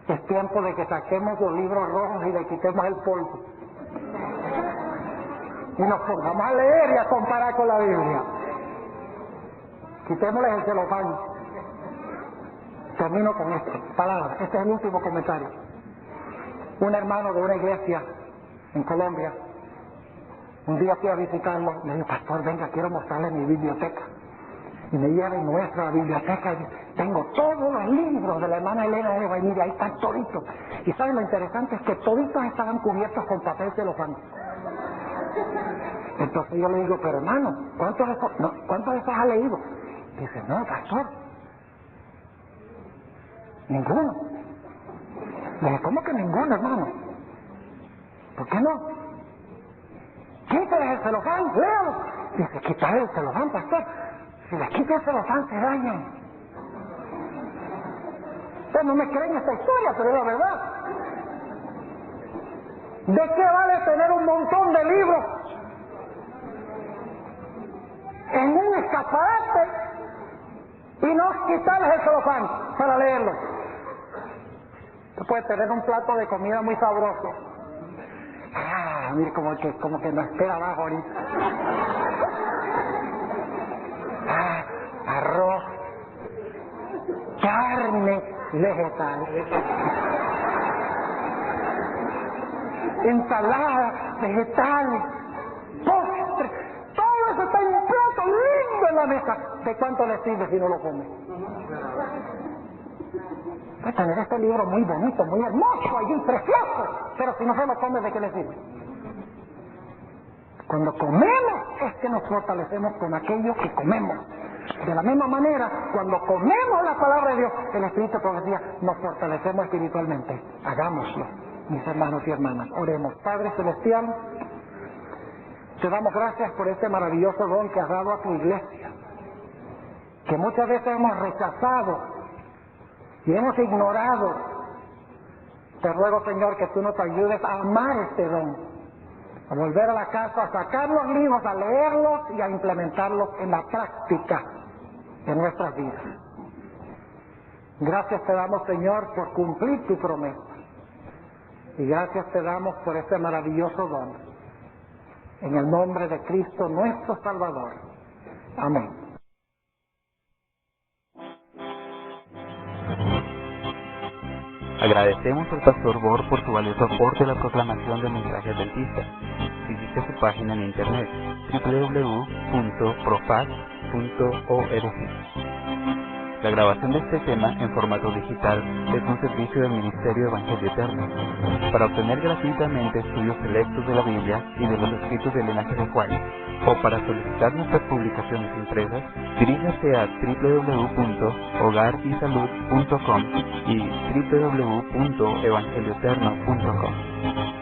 Es tiempo de que saquemos los libros rojos y le quitemos el polvo. Y nos pongamos a leer y a comparar con la Biblia. Quitémosles el celofán. Termino con esto. Palabra. Este es el último comentario. Un hermano de una iglesia en Colombia, un día fui a visitarlo, le dije, pastor, venga, quiero mostrarle mi biblioteca. Y me lleva y muestra la biblioteca. Tengo todos los libros de la hermana Elena Eva y mire, ahí están toditos. Y ¿saben lo interesante? Es que toditos estaban cubiertos con papel celofán. Entonces yo le digo, pero hermano, ¿cuántos de esos ha leído? Dice, no, pastor, ninguno. Le dije, ¿cómo que ninguno, hermano? ¿Por qué no? Quítale el celofán, léalo. Dice, quitarle el celofán, pastor. Si les quita el celofán, se dañan. Ustedes no me creen esta historia, pero es la verdad. ¿De qué vale tener un montón de libros en un escaparate y no quitarles el celofán para leerlo? Tú puedes tener un plato de comida muy sabroso. Mire, como que no espera abajo ahorita. Arroz, carne vegetal, ensalada vegetal, postre, todo eso está en un plato lindo en la mesa. ¿De cuánto le sirve si no lo come? Puede tener este libro muy bonito, muy hermoso, allí precioso, pero si no se lo come, ¿de qué le sirve? Cuando comemos es que nos fortalecemos con aquello que comemos. De la misma manera, cuando comemos la palabra de Dios, el Espíritu de profecía, nos fortalecemos espiritualmente. Hagámoslo, mis hermanos y hermanas. Oremos. Padre Celestial, te damos gracias por este maravilloso don que has dado a tu iglesia, que muchas veces hemos rechazado y hemos ignorado. Te ruego, Señor, que tú nos ayudes a amar este don, a volver a la casa, a sacar los libros, a leerlos y a implementarlos en la práctica de nuestras vidas. Gracias te damos, Señor, por cumplir tu promesa. Y gracias te damos por este maravilloso don. En el nombre de Cristo, nuestro Salvador. Amén. Agradecemos al Pastor Bor por su valioso aporte a la proclamación del mensaje adventista. Visite su página en internet www.profaz.org. La grabación de este tema en formato digital es un servicio del Ministerio Evangelio Eterno. Para obtener gratuitamente estudios selectos de la Biblia y de los escritos del linaje de Juan, o para solicitar nuestras publicaciones impresas, diríjase a www.hogarysalud.com y www.evangelioeterno.com.